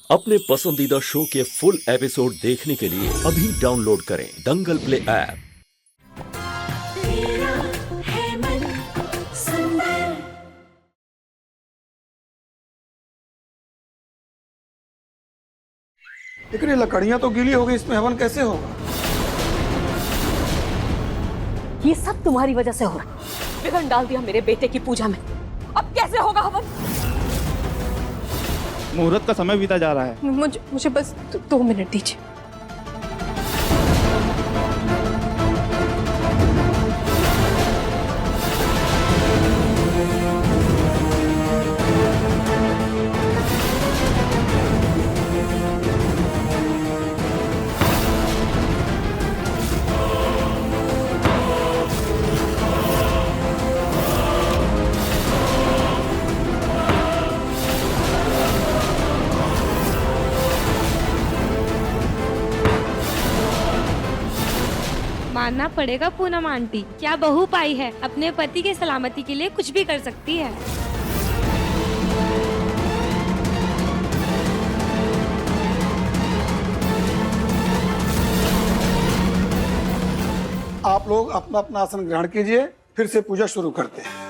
अपने पसंदीदा शो के फुल एपिसोड देखने के लिए अभी डाउनलोड करें दंगल प्ले ऐप। तेरा है मन सुंदर। लेकिन ये लकड़ियां तो गीली हो गई, इसमें हवन कैसे होगा? ये सब तुम्हारी वजह से हो रहा है। विघन डाल दिया मेरे बेटे की पूजा में। अब कैसे होगा हवन? मुहूर्त का समय बीता जा रहा है। मुझे बस 2 मिनट दीजिए। मानना पड़ेगा पूनम आंटी, क्या बहू पाई है। अपने पति के सलामती के लिए कुछ भी कर सकती है। आप लोग अपना अपना आसन ग्रहण कीजिए, फिर से पूजा शुरू करते हैं।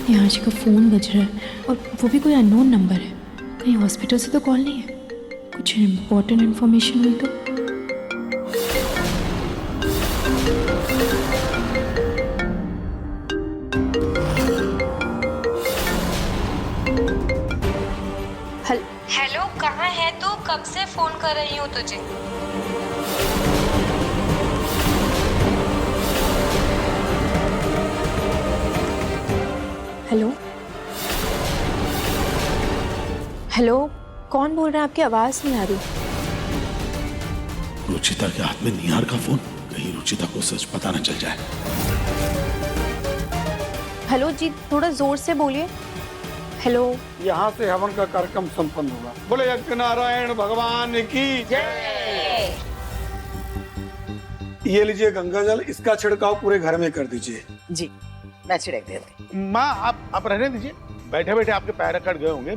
यहाँ जी का फ़ोन बज रहा है और वो भी कोई अननोन नंबर है। कहीं हॉस्पिटल से तो कॉल नहीं है? कुछ इम्पोर्टेंट इन्फॉर्मेशन हुई तो? हेलो, कहाँ है तू? कब से फोन कर रही हूँ तुझे। हेलो हेलो, कौन बोल रहा है? आपकी आवाज़ नहीं आ रही। रुचिता के हाथ में निहार का फोन, कहीं रुचिता को सच पता न चल जाए। हेलो जी, थोड़ा जोर से बोलिए। हेलो। यहाँ से हवन का कार्यक्रम संपन्न होगा। बोले यज्ञ नारायण भगवान की जय। ये लीजिए गंगा जल, इसका छिड़काव पूरे घर में कर दीजिए। जी, मैं छिड़क देती। माँ आप रहने दीजिए, बैठे बैठे आपके पैर अकड़ गए होंगे।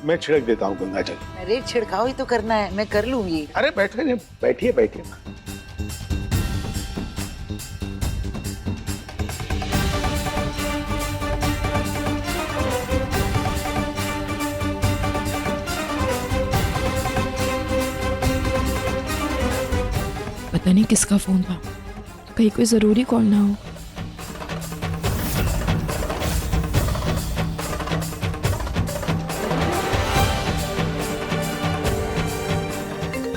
मैं छिड़क देता हूँ गंगा जल। अरे छिड़काव ही तो करना है, मैं कर लूंगी। अरे बैठिए बैठिए। पता नहीं किसका फ़ोन था, कहीं कोई ज़रूरी कॉल ना हो।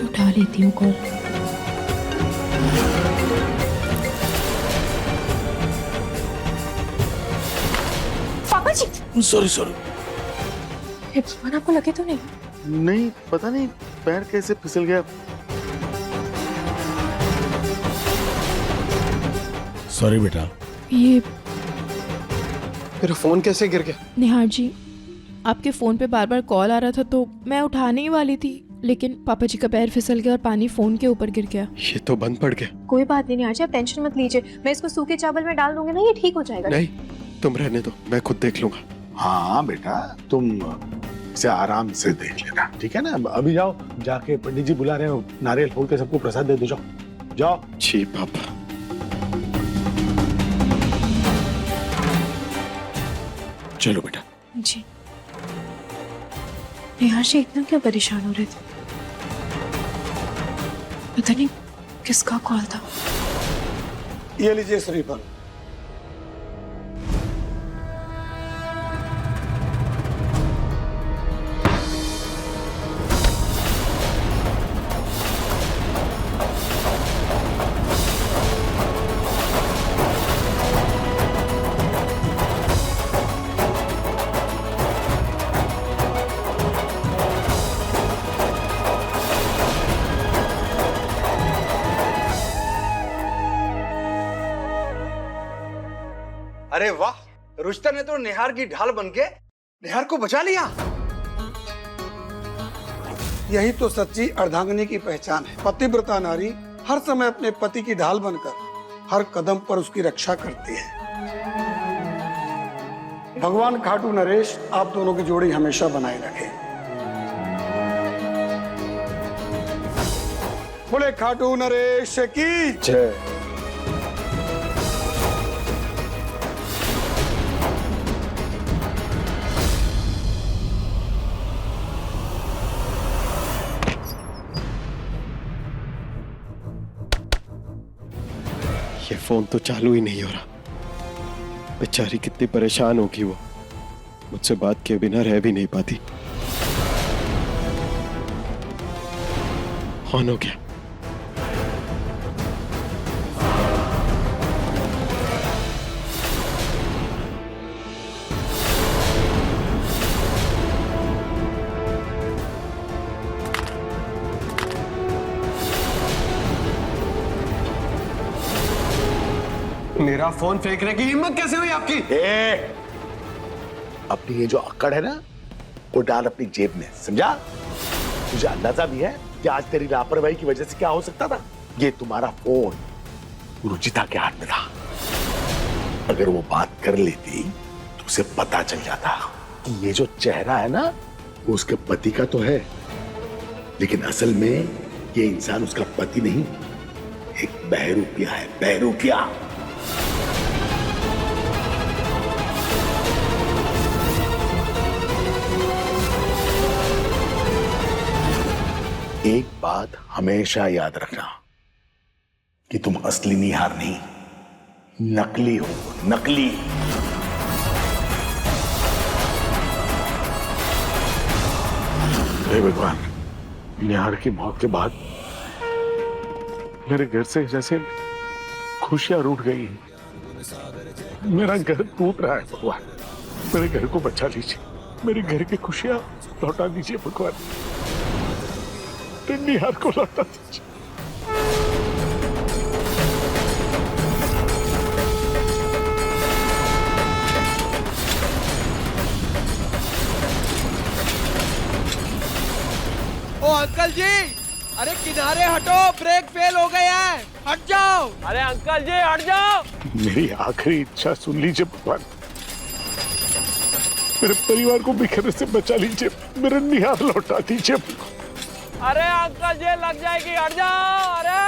उठा लेती हूँ कॉल। पापा जी, सॉरी भगवान, आपको लगे तो नहीं? नहीं, पता नहीं पैर कैसे फिसल गया। सॉरी बेटा। ये मेरा फोन कैसे गिर गया? निहार जी, आपके फ़ोन पे बार बार कॉल आ रहा था तो मैं उठाने ही वाली थी, लेकिन पापा जी का पैर फिसल गया और पानी फ़ोन के ऊपर गिर गया। ये तो बंद पड़ गया। कोई बात नहीं निहार जी, आप टेंशन मत लीजिए। मैं इसको सूखे चावल में डाल दूंगी ना, ये ठीक हो जाएगा। नहीं, तुम रहने दो, मैं खुद देख लूंगा। हाँ बेटा, तुम इसे आराम से देख लेना, ठीक है ना। अभी जाओ, जाके पंडित जी बुला रहे हो, नारियल फोड़ के सबको प्रसाद दे दो। जाओ। जी पापा। चलो बेटा। जी। नेहा से इतना क्या परेशान हो रहे थे? पता नहीं किसका कॉल था। ये लीजिए श्रीफल। अरे वाह, रुचिता ने तो निहार की ढाल बनके निहार को बचा लिया। यही तो सच्ची अर्धांगिनी की पहचान है। पतिव्रता नारी हर समय अपने पति की ढाल बनकर हर कदम पर उसकी रक्षा करती है। भगवान खाटू नरेश आप दोनों की जोड़ी हमेशा बनाए रखे। बोले खाटू नरेश की जय। ये फोन तो चालू ही नहीं हो रहा। बेचारी कितनी परेशान होगी वो, मुझसे बात किए बिना रह भी नहीं पाती। ऑन हो गया। मेरा फोन फेंकने की हिम्मत कैसे हुई आपकी? अपनी ये जो अक्कड़ है ना, वो डाल अपनी जेब में, समझा? तुझे अंदाजा भी है कि आज तेरी लापरवाही की वजह से क्या हो सकता था? ये तुम्हारा फोन रुचिता के हाथ में था। अगर वो बात कर लेती तो उसे पता चल जाता कि ये जो चेहरा है ना, वो उसके पति का तो है, लेकिन असल में ये इंसान उसका पति नहीं, एक बहरूपिया है, बहरूपिया। एक बात हमेशा याद रखना कि तुम असली निहार नहीं, नकली हो, नकली। हे भगवान, निहार की मौत के बाद मेरे घर से जैसे खुशियां रूठ गई। मेरा घर टूट रहा है भगवान, मेरे घर को बचा लीजिए, मेरे घर की खुशियां लौटा दीजिए भगवान, निहार को लौटा दीजिए। ओ अंकल जी, अरे किनारे हटो, ब्रेक फेल हो गए हैं, हट जाओ। अरे अंकल जी हट जाओ। मेरी आखिरी इच्छा सुन लीजिए भगवान, मेरे परिवार को बिखरने से बचा लीजिए, मेरे निहार लौटा दीजिए। अरे अंकल जी लग जाएगी, हट जाओ। अरे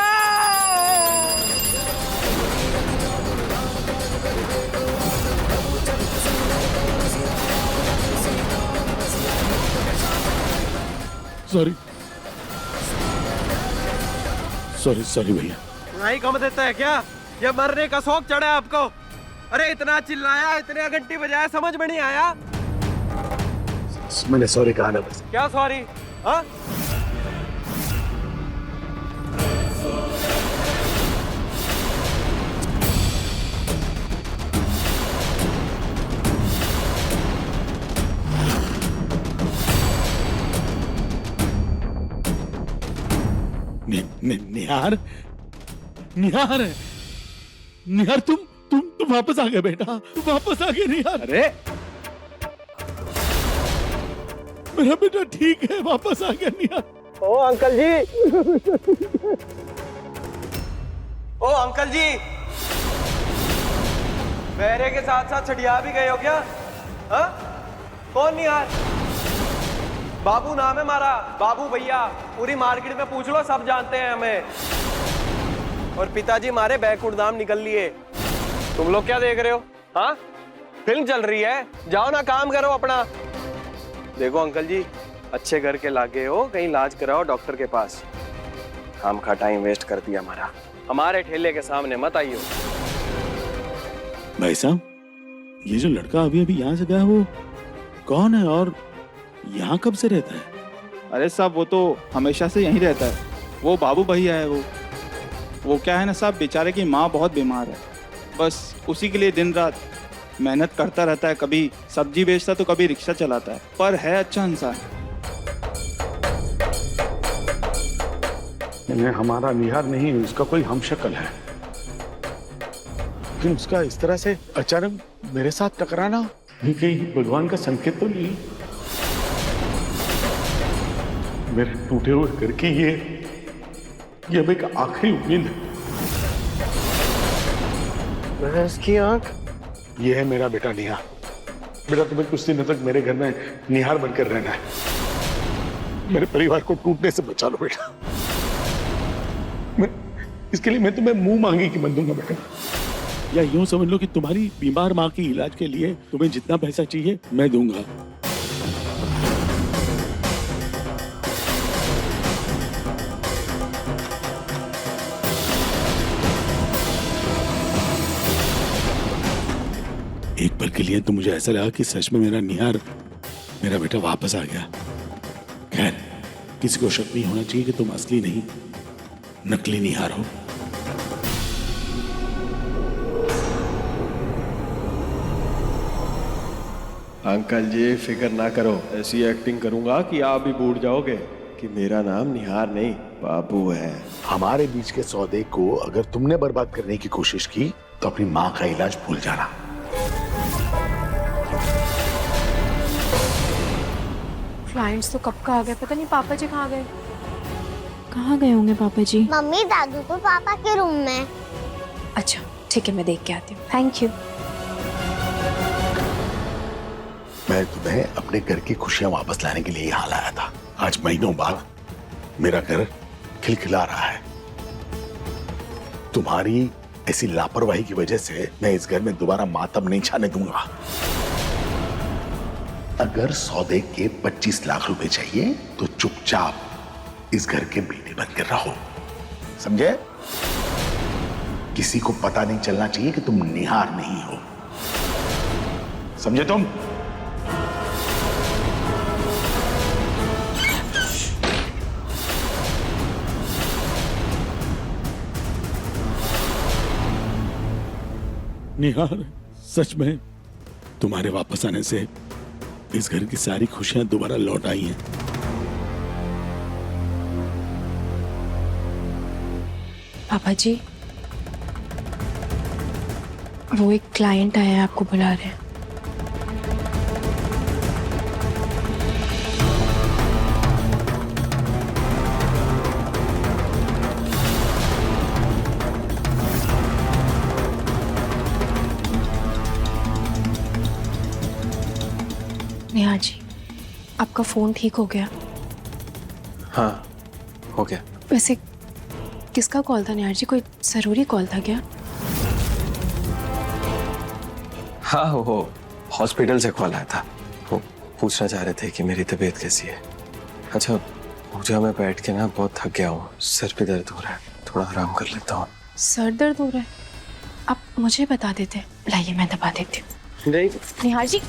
सॉरी सॉरी सॉरी भैया। नहीं कम देता है क्या? ये मरने का शौक चढ़ा है आपको? अरे इतना चिल्लाया, इतने घंटी बजाया, समझ में नहीं आया? मैंने सॉरी कहा ना बस। क्या सॉरी? हाँ? निहार, निहार, निहार, तुम वापस आ गए बेटा, तुम वापस आ गए निहार। अरे मेरा बेटा ठीक है, वापस आ गया निहार। ओ अंकल जी, ओ अंकल जी, बहरे के साथ साथ छठिया भी गए हो क्या? हाँ? कौन निहार? बाबू नाम है हमारा, बाबू भैया, पूरी मार्केट में पूछ लो, सब जानते हैं हमें। और पिताजी हमारे बैकुंठ धाम निकल लिए। तुम लोग क्या देख रहे हो? हाँ? फिल्म चल रही है, जाओ ना काम करो अपना। देखो अंकल जी, अच्छे घर के लागे हो, कहीं इलाज कराओ डॉक्टर के पास। काम का टाइम वेस्ट कर दिया हमारा। हमारे ठेले के सामने मत आइयो। भाई साहब, ये जो लड़का अभी अभी यहाँ से गया वो कौन है और यहाँ कब से रहता है? अरे साहब, वो तो हमेशा से यहीं रहता है। वो बाबू भैया है। वो क्या है ना साहब, बेचारे की माँ बहुत बीमार है, बस उसी के लिए दिन रात मेहनत करता रहता है। कभी सब्जी बेचता तो कभी रिक्शा चलाता है, पर है अच्छा इंसान। हमारा निहार नहीं, उसका कोई हमशक्ल है, लेकिन उसका इस तरह से अचानक मेरे साथ टकराना ये कहीं भगवान का संकेत तो नहीं? मेरे टूटे हुए घर की ये अब एक आखिरी उम्मीद है। इसकी आंख, ये है मेरा बेटा निहार। बेटा, तुम्हें कुछ दिनों तक मेरे घर में निहार बनकर रहना है। मेरे परिवार को टूटने से बचा लो बेटा। इसके लिए मैं तुम्हें मुंह मांगी कि मन दूंगा बेटा। या यूं समझ लो कि तुम्हारी बीमार माँ की इलाज के लिए तुम्हें जितना पैसा चाहिए मैं दूंगा। एक पल के लिए तो मुझे ऐसा लगा कि सच में मेरा निहार, मेरा बेटा वापस आ गया। खैर, किसी को शक नहीं होना चाहिए कि तुम असली नहीं, नकली निहार हो। अंकल जी फिक्र ना करो, ऐसी एक्टिंग करूंगा कि आप भी भूल जाओगे कि मेरा नाम निहार नहीं बाबू है। हमारे बीच के सौदे को अगर तुमने बर्बाद करने की कोशिश की तो अपनी माँ का इलाज भूल जाना। क्लाइंट्स तो कब का आ गए, पता नहीं पापा जी कहाँ गए। कहाँ गए होंगे पापा जी? मम्मी दादू तो पापा के रूम में। अच्छा ठीक है, मैं देख के आती हूँ। Thank you. मैं तुम्हें अपने घर की खुशियां वापस लाने के लिए यहाँ लाया था। आज महीनों बाद मेरा घर खिलखिला रहा है। तुम्हारी ऐसी लापरवाही की वजह से मैं इस घर में दोबारा मातम नहीं छाने दूंगा। अगर सौदे के 25 लाख रुपए चाहिए तो चुपचाप इस घर के मीटे बनकर रहो, समझे? किसी को पता नहीं चलना चाहिए कि तुम निहार नहीं हो, समझे तुम? निहार, सच में तुम्हारे वापस आने से इस घर की सारी खुशियां दोबारा लौट आई हैं। पापा जी, वो एक क्लाइंट आया है, आपको बुला रहे हैं। निहार जी, आपका फोन ठीक हो गया? हाँ, हो गया। वैसे किसका कॉल था निहार जी? कोई जरूरी कॉल था क्या? हाँ, वो हॉस्पिटल से कॉल आया था। वो पूछना चाह रहे थे कि मेरी तबीयत कैसी है। अच्छा पूजा, मैं बैठ के ना बहुत थक गया हूँ, सर पे दर्द हो रहा है, थोड़ा आराम कर लेता हूँ। सर दर्द हो रहा है? आप मुझे बता देते, लाइए मैं दबा देती हूँ। नहीं निहार जी,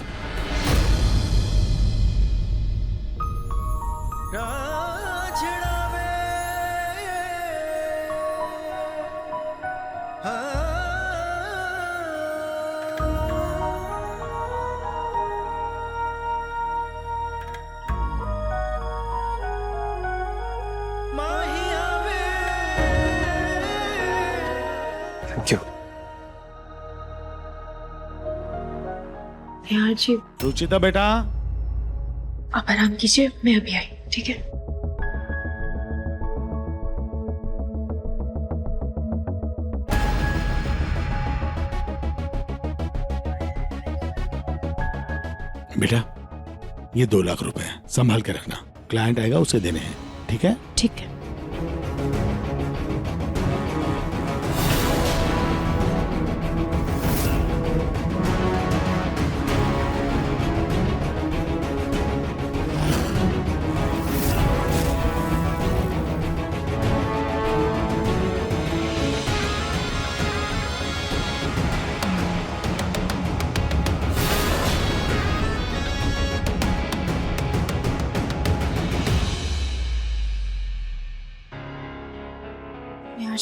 क्यों? निहार जी, रुचिता बेटा, आप आराम कीजिए, मैं अभी आई, ठीक है? बेटा, ये 2 लाख रुपए हैं, संभाल के रखना। क्लाइंट आएगा उसे देने हैं, ठीक है? ठीक है।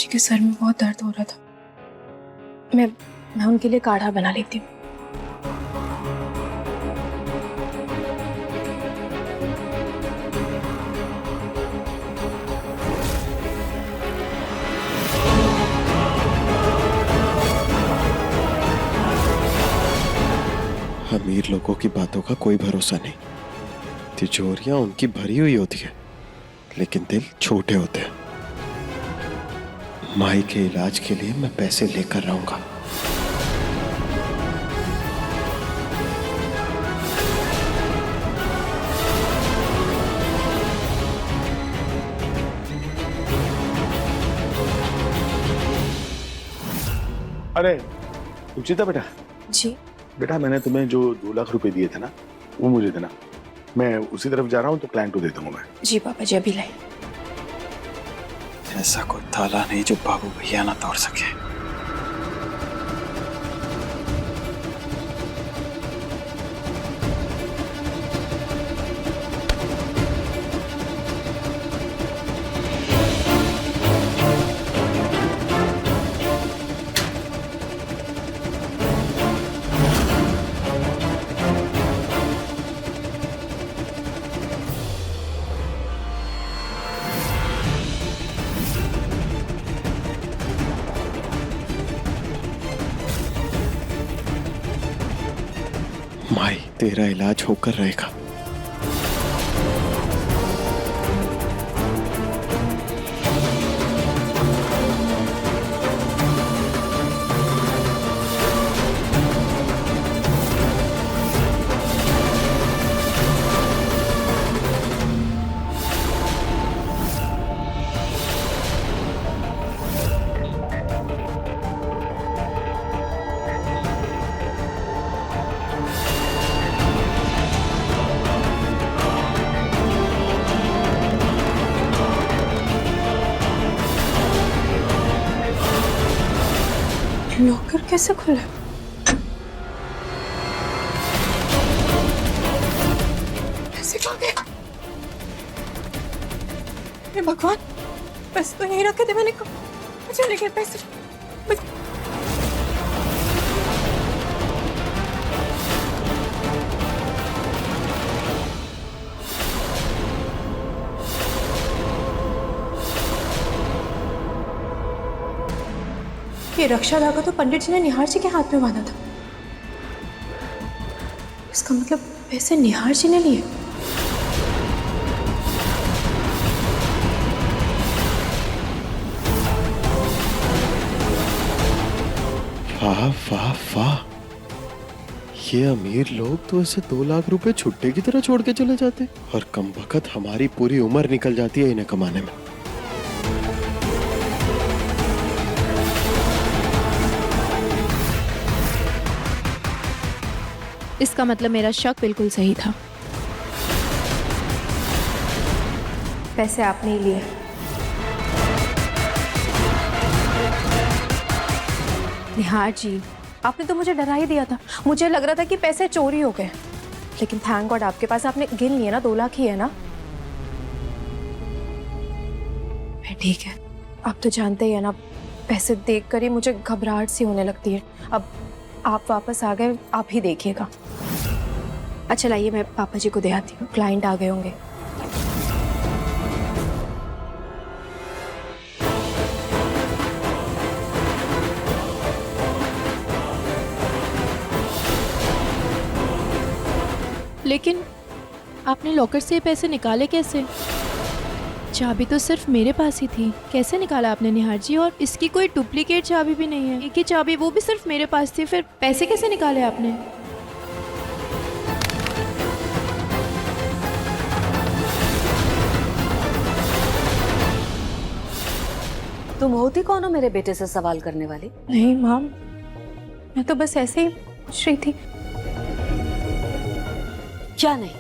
जी के सर में बहुत दर्द हो रहा था। मैं उनके लिए काढ़ा बना लेती हूँ। अमीर लोगों की बातों का कोई भरोसा नहीं। तिजोरियां उनकी भरी हुई होती है, लेकिन दिल छोटे होते हैं। माई के इलाज के लिए मैं पैसे लेकर रहूंगा। अरे रुचिता बेटा। जी बेटा, मैंने तुम्हें जो 2 लाख रुपए दिए थे ना, वो मुझे देना। मैं उसी तरफ जा रहा हूँ, तो क्लाइंट को दे दूंगा मैं। जी पापा जी, अभी लाए। ऐसा कोई ताला नहीं जो बाबू भैया ना तोड़ सके। माई, तेरा इलाज होकर रहेगा। लॉकर कैसे खुला? पैसे कहाँ गए? हे भगवान, पैसे तो यहीं रखे थे मैंने। मुझे लेके पैसे। ये रक्षा धागा तो पंडित जी ने निहार जी के हाथ में बांधा था। इसका मतलब पैसे निहार जी ने लिए। वाह वाह वाह, ये अमीर लोग तो ऐसे 2 लाख रुपए छुट्टे की तरह छोड़ के चले जाते, और कम वक्त हमारी पूरी उम्र निकल जाती है इन्हें कमाने में। इसका मतलब मेरा शक बिल्कुल सही था। पैसे आपने ही लिए। निहार जी, आपने तो मुझे डरा ही दिया था। मुझे लग रहा था कि पैसे चोरी हो गए, लेकिन थैंक गॉड आपके पास आपने गिन लिए ना। 2 लाख ही है ना। मैं ठीक है। आप तो जानते ही है ना, पैसे देखकर ही मुझे घबराहट सी होने लगती है। अब आप वापस आ गए, आप ही देखिएगा। अच्छा लाइए, मैं पापा जी को दे आती हूँ। क्लाइंट आ गए होंगे। लेकिन आपने लॉकर से पैसे निकाले कैसे? चाबी तो सिर्फ मेरे पास ही थी। कैसे निकाला आपने निहार जी? और इसकी कोई डुप्लीकेट चाबी भी नहीं है। एक ही चाबी, वो भी सिर्फ मेरे पास थी। फिर पैसे कैसे निकाले आपने? तुम होती कौन हो मेरे बेटे से सवाल करने वाली? नहीं माम, मैं तो बस ऐसे ही पूछ रही थी। क्या नहीं?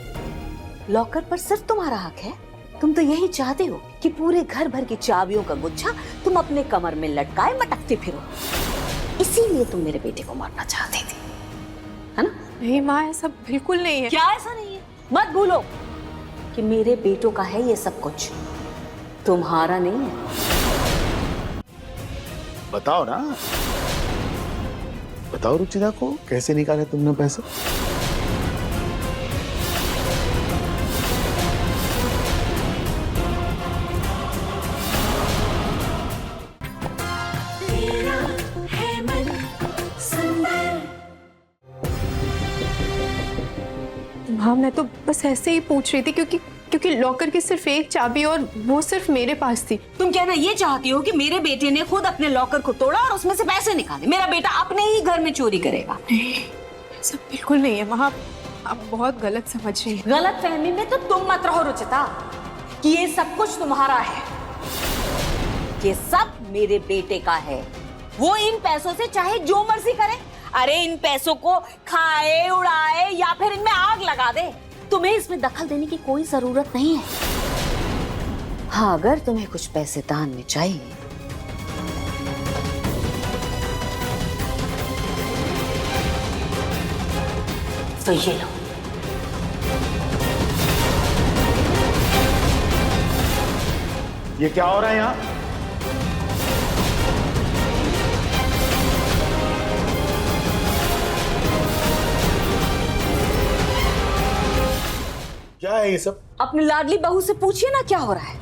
लॉकर पर सिर्फ तुम्हारा हक है? तुम तो यही चाहते हो कि पूरे घर भर की चाबियों का गुच्छा तुम अपने कमर में लटकाए मटकते फिरो। इसीलिए तुम मेरे बेटे को मारना चाहती थी, है ना? नहीं माँ, ऐसा बिल्कुल नहीं है। क्या ऐसा नहीं है? मत भूलो कि मेरे बेटों का है ये सब कुछ, तुम्हारा नहीं है। बताओ ना, बताओ रुचिता को कैसे निकाले तुमने पैसे? हाँ, मैं तो बस ऐसे ही पूछ रही थी क्योंकि लॉकर की सिर्फ एक चाबी और वो सिर्फ मेरे पास थी। तुम कहना ये चाहती हो कि मेरे बेटे ने खुद अपने लॉकर को तोड़ा और उसमें से पैसे निकाले, मेरा बेटा अपने ही घर में चोरी करेगा? नहीं, ऐसा बिल्कुल नहीं है माँ, आप बहुत गलत समझ रही हैं। गलत फहमी में तो तुम मत रहो रुचिता कि ये सब कुछ तुम्हारा है। ये सब मेरे बेटे का है। वो इन पैसों से चाहे जो मर्जी करे। अरे इन पैसों को खाए, उड़ाए या फिर इनमें आग लगा दे। तुम्हें इसमें दखल देने की कोई जरूरत नहीं है। हाँ, अगर तुम्हें कुछ पैसे दान में चाहिए तो ये लो। ये क्या हो रहा है यहाँ? क्या है ये सब? अपनी लाडली बहू से पूछिए ना क्या हो रहा है।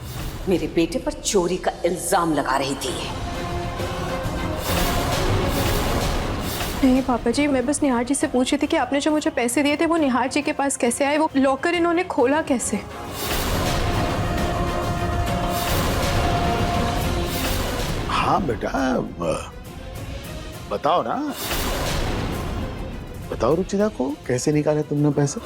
मेरे बेटे पर चोरी का इल्जाम लगा रही थी ये। नहीं पापा जी, मैं बस निहार जी से पूछ रही थी कि आपने जो मुझे पैसे दिए थे वो निहार जी के पास कैसे आए, वो लॉकर इन्होंने खोला कैसे? हाँ बेटा, बताओ ना, बताओ रुचिता को कैसे निकाले तुमने पैसे?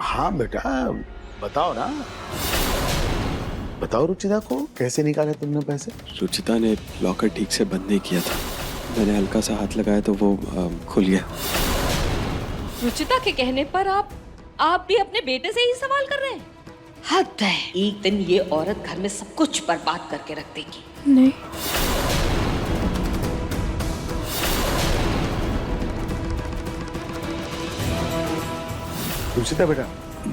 हाँ बेटा, बताओ ना, बताओ रुचिता को कैसे निकाले तुमने पैसे? रुचिता ने लॉकर ठीक से बंद नहीं किया था, मैंने हल्का सा हाथ लगाया तो वो खुल गया। रुचिता के कहने पर आप भी अपने बेटे से ही सवाल कर रहे हैं? हद है। एक दिन ये औरत घर में सब कुछ बर्बाद करके रख देगी। नहीं, रुचिता बेटा,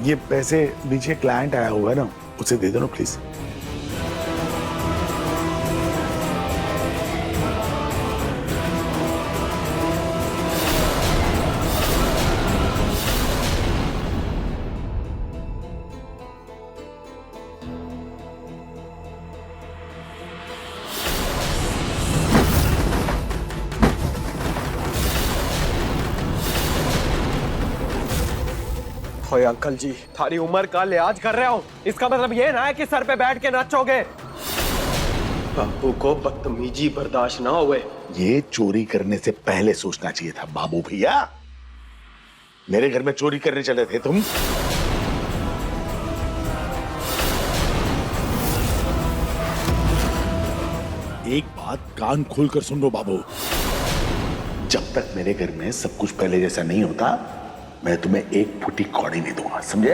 ये पैसे नीचे क्लाइंट आया हुआ है ना, उसे दे दो ना प्लीज। ओए अंकल जी, थारी उम्र का लिहाज कर रहे हो, इसका मतलब ये ना है कि सर पे बैठ के नाचोगे। बाबू को बदतमीजी बर्दाश्त ना हुए। ये चोरी करने से पहले सोचना चाहिए था बाबू भैया। मेरे घर में चोरी करने चले थे तुम। एक बात कान खोलकर सुन लो बाबू, जब तक मेरे घर में सब कुछ पहले जैसा नहीं होता, मैं तुम्हें एक फुटी कौड़ी नहीं दूंगा, समझे?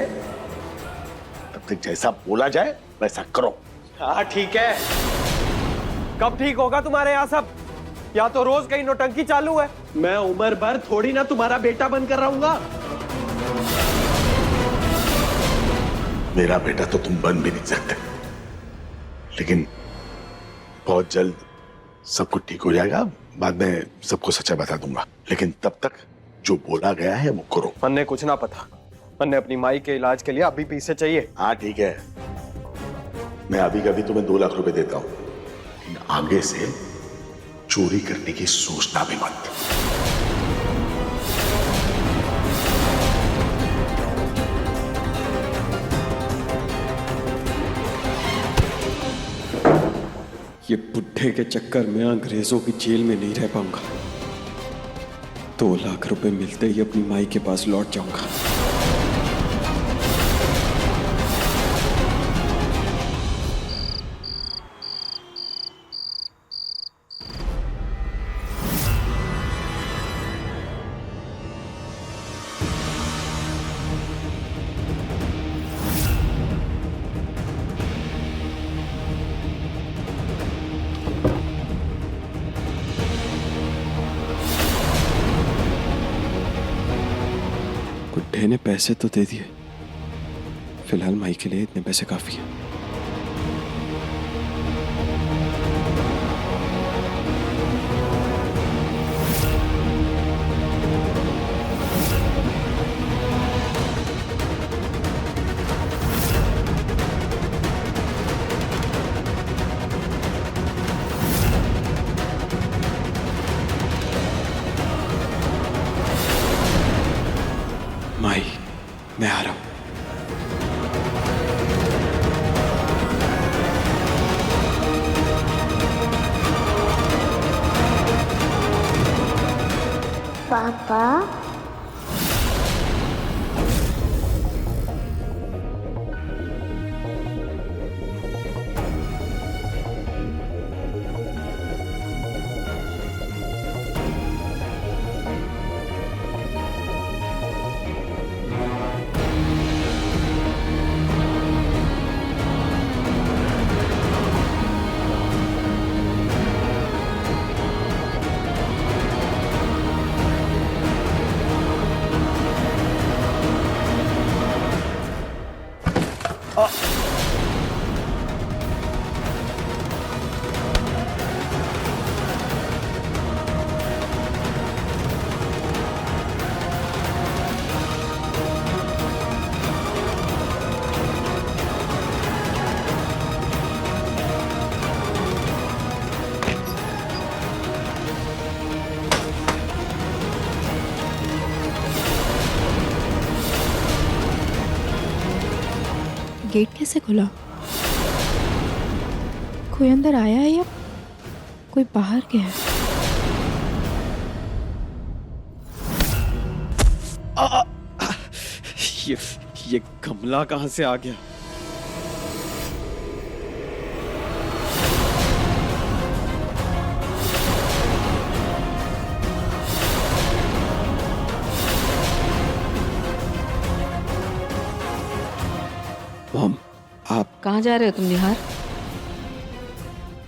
तब तक जैसा बोला जाए वैसा करो। हाँ ठीक है, कब ठीक होगा तुम्हारे यहाँ सब? या तो रोज कहीं नौटंकी चालू है। मैं उम्र भर थोड़ी ना तुम्हारा बेटा बनकर रहूंगा। मेरा बेटा तो तुम बन भी नहीं सकते, लेकिन बहुत जल्द सब कुछ ठीक हो जाएगा। बाद में सबको सच्चाई बता दूंगा, लेकिन तब तक जो बोला गया है वो करो। मन्ने कुछ ना पता, मन्ने अपनी माई के इलाज के लिए अभी पैसे चाहिए। हाँ ठीक है, मैं अभी का भी तुम्हें 2 लाख रुपए देता हूं, लेकिन आगे से चोरी करने की सोचना भी मत। ये बुढ़े के चक्कर में अंग्रेजों की जेल में नहीं रह पाऊंगा। 2 लाख रुपए मिलते ही अपनी माई के पास लौट जाऊंगा। मैंने पैसे तो दे दिए, फिलहाल माई के लिए इतने पैसे काफी है। माई, मैं आ रहा हूं। पापा गेट कैसे खुला? कोई अंदर आया है या कोई बाहर गया है? ये गमला कहां से आ गया? मॉम, आप कहाँ जा रहे हो तुम निहार?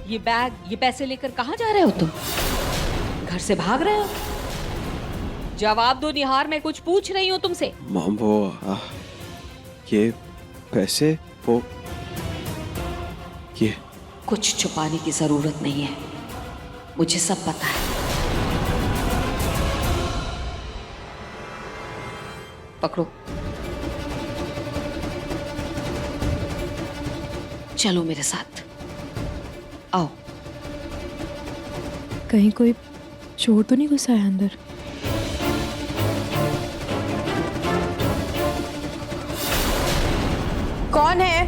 ये बैग, ये पैसे लेकर कहाँ जा रहे हो तुम? घर से भाग रहे हो? जवाब दो निहार, मैं कुछ पूछ रही हूँ तुमसे। मॉम, वो ये पैसे, वो ये कुछ छुपाने की जरूरत नहीं है, मुझे सब पता है। पकड़ो, चलो मेरे साथ, आओ। कहीं कोई चोर तो नहीं घुसा है अंदर? कौन है?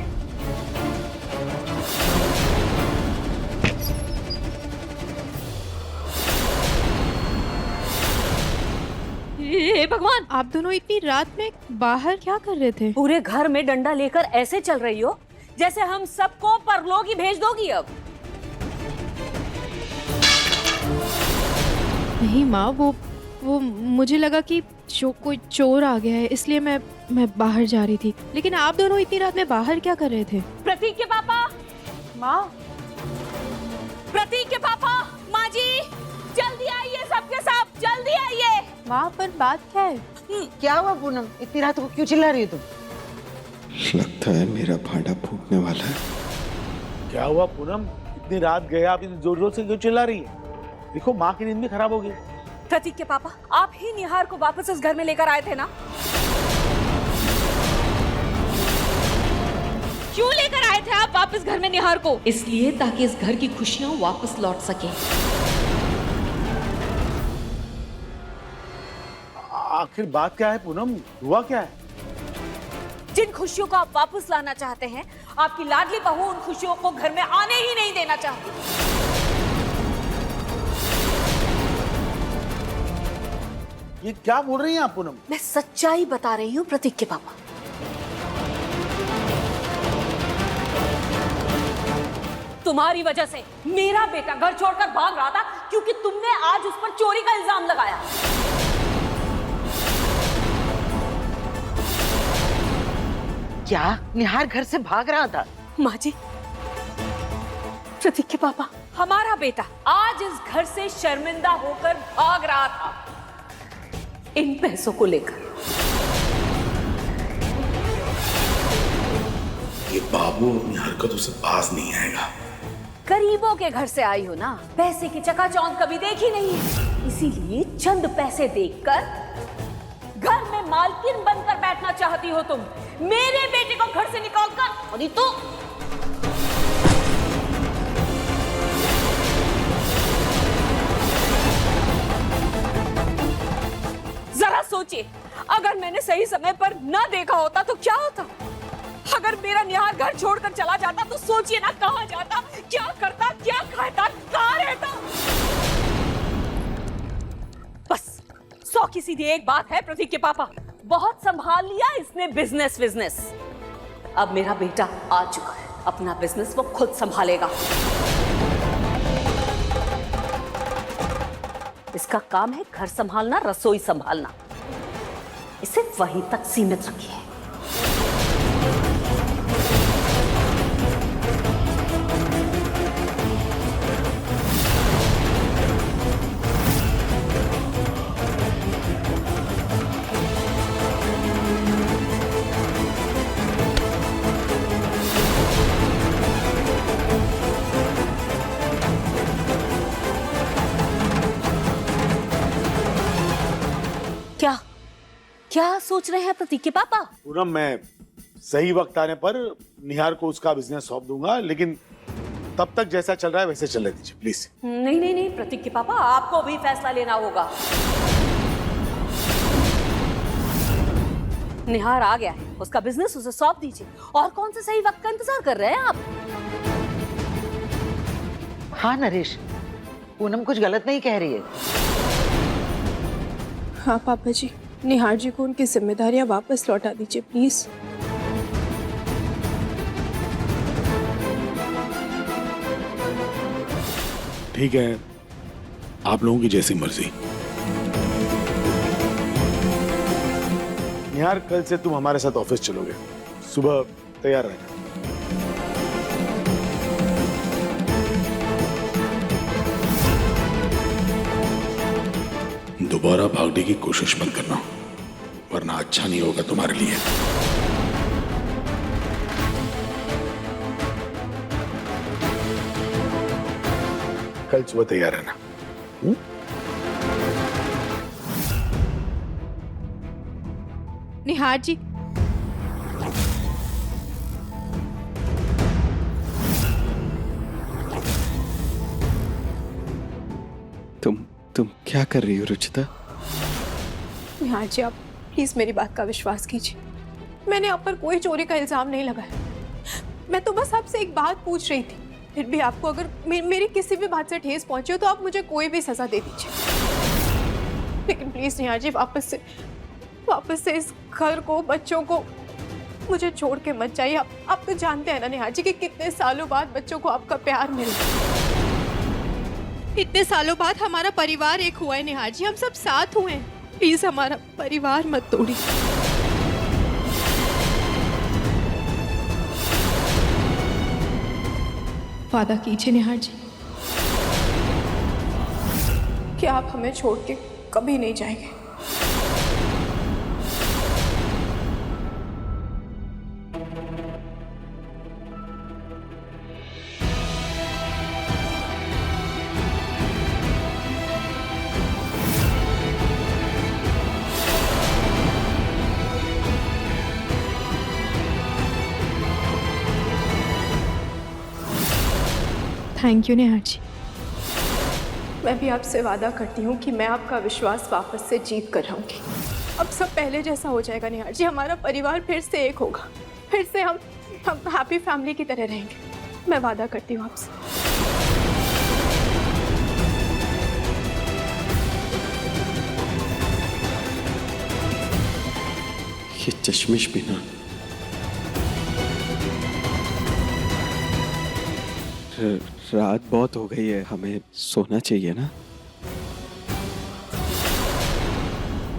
हे भगवान, आप दोनों इतनी रात में बाहर क्या कर रहे थे? पूरे घर में डंडा लेकर ऐसे चल रही हो जैसे हम सबको परलोक ही भेज दोगी अब। नहीं माँ, वो मुझे लगा कि कोई चोर आ गया है, इसलिए मैं बाहर जा रही थी। लेकिन आप दोनों इतनी रात में बाहर क्या कर रहे थे? प्रतीक के पापा, माँ, प्रतीक के पापा, माँ जी, जल्दी आइए, सबके सब जल्दी आइए। माँ, पर बात क्या है? क्या हुआ पूनम, इतनी रात को क्यों चिल्ला रही हो तुम? लगता है मेरा भांडा फूटने वाला है। क्या हुआ पूनम, इतनी रात गए आप इतनी जोर जोर से क्यों चिल्ला रही है? देखो माँ की नींद भी खराब हो गई। प्रतीक के पापा, आप ही निहार को वापस उस घर में लेकर आए थे ना? क्यों लेकर आए थे आप वापस घर में निहार को? इसलिए ताकि इस घर की खुशियां वापस लौट सके। आखिर बात क्या है पूनम, हुआ क्या है? जिन खुशियों को आप वापस लाना चाहते हैं, आपकी लाडली बहू उन खुशियों को घर में आने ही नहीं देना चाहती। ये क्या बोल रही हैं आप पूनम? मैं सच्चाई बता रही हूँ प्रतीक के पापा। तुम्हारी वजह से मेरा बेटा घर छोड़कर भाग रहा था क्योंकि तुमने आज उस पर चोरी का इल्जाम लगाया। क्या निहार घर से भाग रहा था? माँ जी, प्रतीक के पापा, हमारा बेटा आज इस घर से शर्मिंदा होकर भाग रहा था इन पैसों को लेकर। बाबू अपनी हरकतों से बाज नहीं आएगा। गरीबों के घर से आई हो ना, पैसे की चकाचौंध कभी देखी नहीं है, इसीलिए चंद पैसे देखकर घर में मालकिन बनकर बैठना चाहती हो तुम। मेरे बेटे को घर से निकालकर, और तो जरा सोचिए, अगर मैंने सही समय पर न देखा होता तो क्या होता? अगर मेरा निहार घर छोड़कर चला जाता तो सोचिए ना, कहां जाता, क्या करता, क्या खाता, कहां रहता। बस 100 की सीधी एक बात है प्रतीक के पापा, बहुत संभाल लिया इसने बिजनेस। अब मेरा बेटा आ चुका है, अपना बिजनेस वो खुद संभालेगा। इसका काम है घर संभालना, रसोई संभालना। इसे वहीं तक सीमित रखिए। क्या सोच रहे हैं प्रतीक के पापा? पूनम, मैं सही वक्त आने पर निहार को उसका बिजनेस सौंप दूंगा, लेकिन तब तक जैसा चल रहा है वैसे चलने दीजिए प्लीज। नहीं प्रतीक के पापा, आपको भी फैसला लेना होगा। निहार आ गया है, उसका बिजनेस उसे सौंप दीजिए। और कौन से सही वक्त का इंतजार कर रहे हैं आप? हाँ नरेश, पूनम कुछ गलत नहीं कह रही है। हाँ पापा जी, निहार जी को उनकी जिम्मेदारियां वापस लौटा दीजिए प्लीज। ठीक है, आप लोगों की जैसी मर्जी। निहार, कल से तुम हमारे साथ ऑफिस चलोगे, सुबह तैयार रहना। दोबारा भागने की कोशिश मत करना, वरना अच्छा नहीं होगा तुम्हारे लिए। कल सुबह तैयार रहना। निहार जी, तुम क्या कर रही हो रुचिता? निहार जी, आप प्लीज मेरी बात का विश्वास कीजिए। मैंने आप पर कोई चोरी का इल्जाम नहीं लगाया। मैं तो बस आपसे एक बात पूछ रही थी। फिर भी आपको अगर मेरी किसी भी बात से ठेस पहुंची हो तो आप मुझे कोई भी सजा दे दीजिए। लेकिन प्लीज निहार जी, वापस से इस घर को, बच्चों को मुझे छोड़ के मत जाइए। आप तो जानते हैं ना निहार जी कि कितने सालों बाद बच्चों को आपका प्यार मिला। इतने सालों बाद हमारा परिवार एक हुआ है निहार जी, हम सब साथ हुए हैं। प्लीज हमारा परिवार मत तोड़िए। वादा कीजिए निहार जी कि आप हमें छोड़ के कभी नहीं जाएंगे। थैंक यू निहार जी। मैं भी आपसे वादा करती हूँ कि मैं आपका विश्वास वापस से जीत कर रहूंगी। अब सब पहले जैसा हो जाएगा निहार जी, हमारा परिवार फिर से एक होगा, फिर से हम हैप्पी फैमिली की तरह रहेंगे। मैं वादा करती हूँ आपसे। ये चश्मिश भी ना रात बहुत हो गई है, हमें सोना चाहिए ना।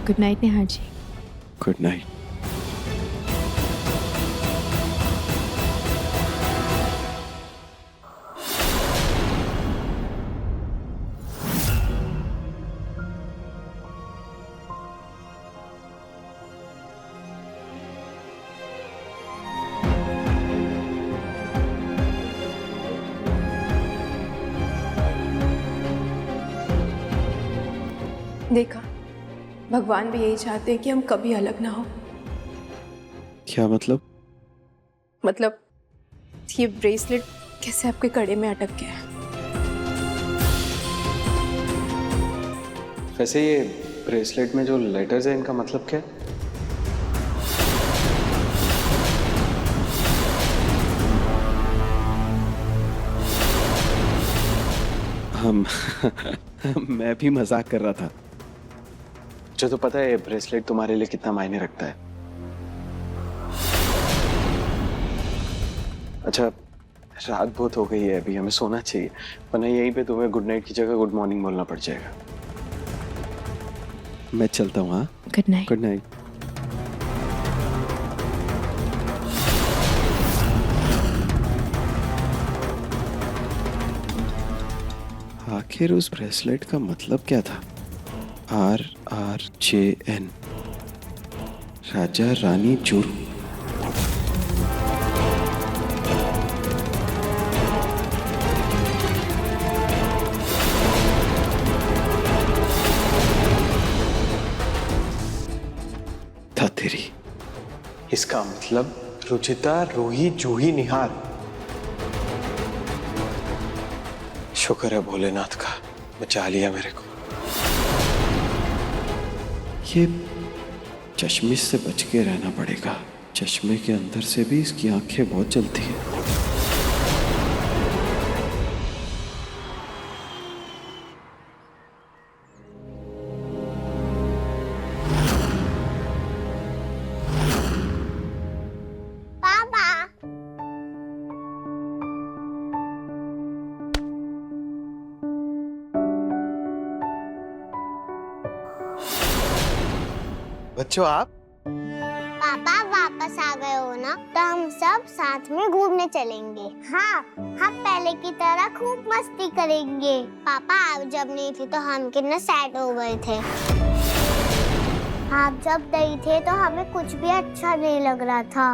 Good night Nihar ji. Good night. देखा, भगवान भी यही चाहते हैं कि हम कभी अलग ना हो। क्या मतलब? मतलब ये ब्रेसलेट कैसे आपके कड़े में अटक गया है। वैसे ये ब्रेसलेट में जो लेटर्स है इनका मतलब क्या है? हम मैं भी मजाक कर रहा था। जो तो पता है ये ब्रेसलेट तुम्हारे लिए कितना मायने रखता है। अच्छा रात बहुत हो गई है, अभी हमें सोना चाहिए, वरना यहीं पे तुम्हें गुड नाइट की जगह गुड मॉर्निंग बोलना पड़ जाएगा। मैं चलता हूँ। हाँ, गुड नाइट। Good night. आखिर उस ब्रेसलेट का मतलब क्या था? RRJN, राजा रानी जुर्म। था तेरी। इसका मतलब रुचिता, रूही, जूही, निहार। शुक्र है भोलेनाथ का, बचा लिया मेरे को। ये चश्मे से बच के रहना पड़ेगा। चश्मे के अंदर से भी इसकी आंखें बहुत जलती हैं। पापा बच्चों आप पापा वापस आ गए हो ना, तो हम सब साथ में घूमने चलेंगे। हाँ, हम पहले की तरह खूब मस्ती करेंगे। पापा आप जब नहीं थे तो हम कितने सैड हो गए थे। आप जब नहीं थे तो हमें कुछ भी अच्छा नहीं लग रहा था।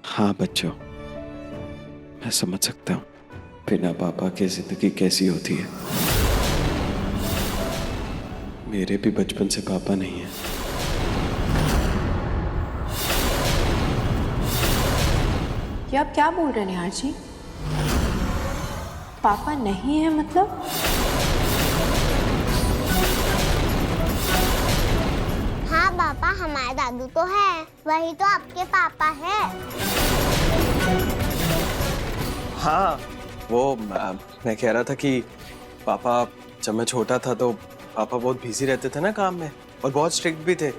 हाँ बच्चों, मैं समझ सकता हूँ बिना पापा के जिंदगी कैसी होती है। मेरे भी बचपन से पापा नहीं है। ये आप क्या बोल रहे हैं निहार जी? पापा नहीं है मतलब? हाँ पापा, हमारे दादू तो है, वही तो आपके पापा है। हाँ वो मैं कह रहा था कि पापा, जब मैं छोटा था तो पापा बहुत बिजी रहते थे ना काम में, और बहुत स्ट्रिक्ट भी थे,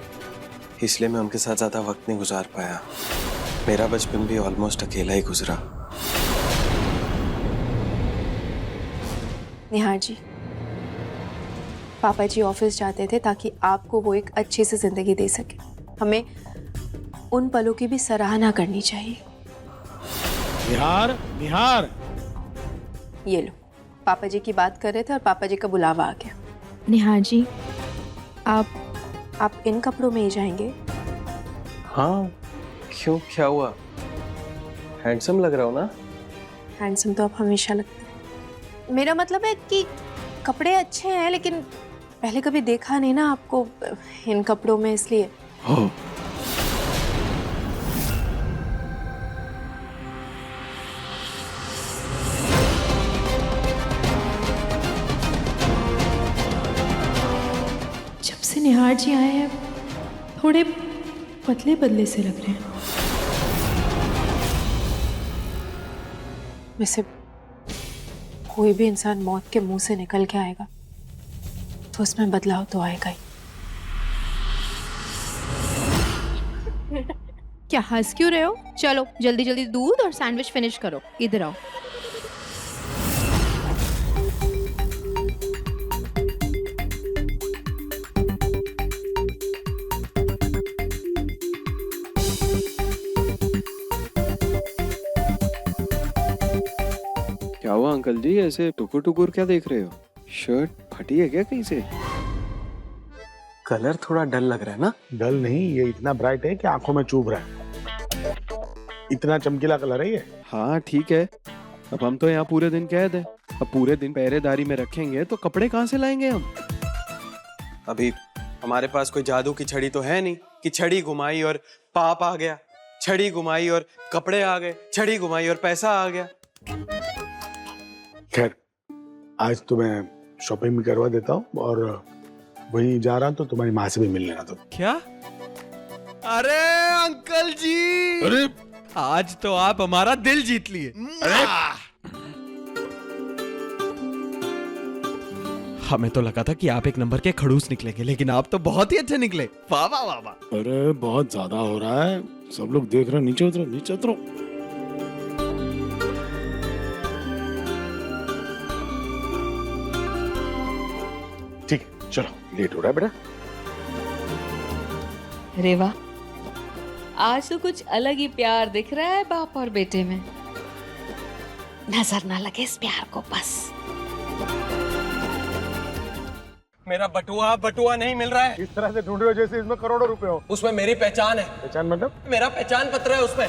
इसलिए मैं उनके साथ ज्यादा वक्त नहीं गुजार पाया। मेरा बचपन भी ऑलमोस्ट अकेला ही गुजरा। निहार जी, पापा जी ऑफिस जाते थे ताकि आपको वो एक अच्छी सी जिंदगी दे सके। हमें उन पलों की भी सराहना करनी चाहिए। निहार, निहार। ये लो, पापा जी की बात कर रहे थे और पापा जी का बुलावा आ गया। निहार जी, आप इन कपड़ों में ही जाएंगे? हाँ क्यों, क्या हुआ? हैंडसम लग रहा हो ना? हैंडसम तो आप हमेशा लगते हैं। मेरा मतलब है कि कपड़े अच्छे हैं, लेकिन पहले कभी देखा नहीं ना आपको इन कपड़ों में, इसलिए। हो जब से निहार जी आए हैं थोड़े पतले बदले से लग रहे हैं। वैसे कोई भी इंसान मौत के मुंह से निकल के आएगा तो उसमें बदलाव तो आएगा ही। क्या हंस क्यों रहे हो? चलो जल्दी जल्दी दूध और सैंडविच फिनिश करो। इधर आओ। क्या हुआ अंकल जी, ऐसे टुकुर टुकुर क्या देख रहे हो? शर्ट फटी है क्या कहीं से? कलर थोड़ा डल लग रहा है ना? डल नहीं, ये इतना ब्राइट है कि आंखों में चुभ रहा है। इतना चमकीला कलर है ये। हाँ ठीक है, अब हम तो यहाँ पूरे दिन कैद है। अब पूरे दिन पहरेदारी में रखेंगे तो कपड़े कहाँ से लाएंगे हम? अभी हमारे पास कोई जादू की छड़ी तो है नहीं कि छड़ी घुमाई और पाप आ गया, छड़ी घुमाई और कपड़े आ गए, छड़ी घुमाई और पैसा आ गया। खैर, आज तो मैं शॉपिंग भी करवा देता हूँ और वहीं जा रहा हूँ तो तुम्हारी माँ से भी मिल लेना। तो क्या? अरे अंकल जी, अरे आज तो आप हमारा दिल जीत लिए। अरे हमें तो लगा था कि आप एक नंबर के खड़ूस निकलेंगे, लेकिन आप तो बहुत ही अच्छे निकले। वाह वाह वाह वाह। अरे बहुत ज्यादा हो रहा है, सब लोग देख रहे हैं। नीचे उतरो, नीचे उतरो। ठीक है, चलो, लेट हो रहा है बेटा। रेवा, आज तो कुछ अलग ही प्यार दिख रहा है बाप और बेटे में। नजर ना लगे इस प्यार को बस। मेरा बटुआ नहीं मिल रहा है। इस तरह से ढूंढ रहे हो जैसे इसमें करोड़ों रुपए हो। उसमें मेरी पहचान है। पहचान मतलब? मेरा पहचान पत्र है उसमें।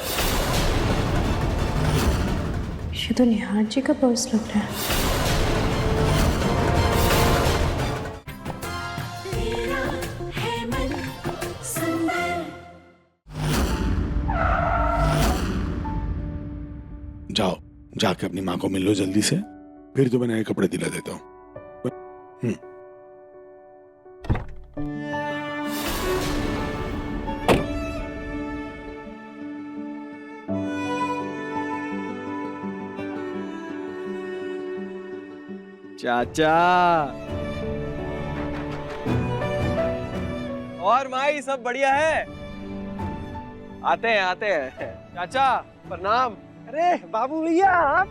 ये तो निहार जी का पर्स लग रहा है। जाओ, जाके अपनी माँ को मिल लो जल्दी से, फिर तुम्हें नए कपड़े दिला देता हूँ। चाचा और माई सब बढ़िया है? आते हैं। चाचा प्रणाम। अरे बाबू भैया आप,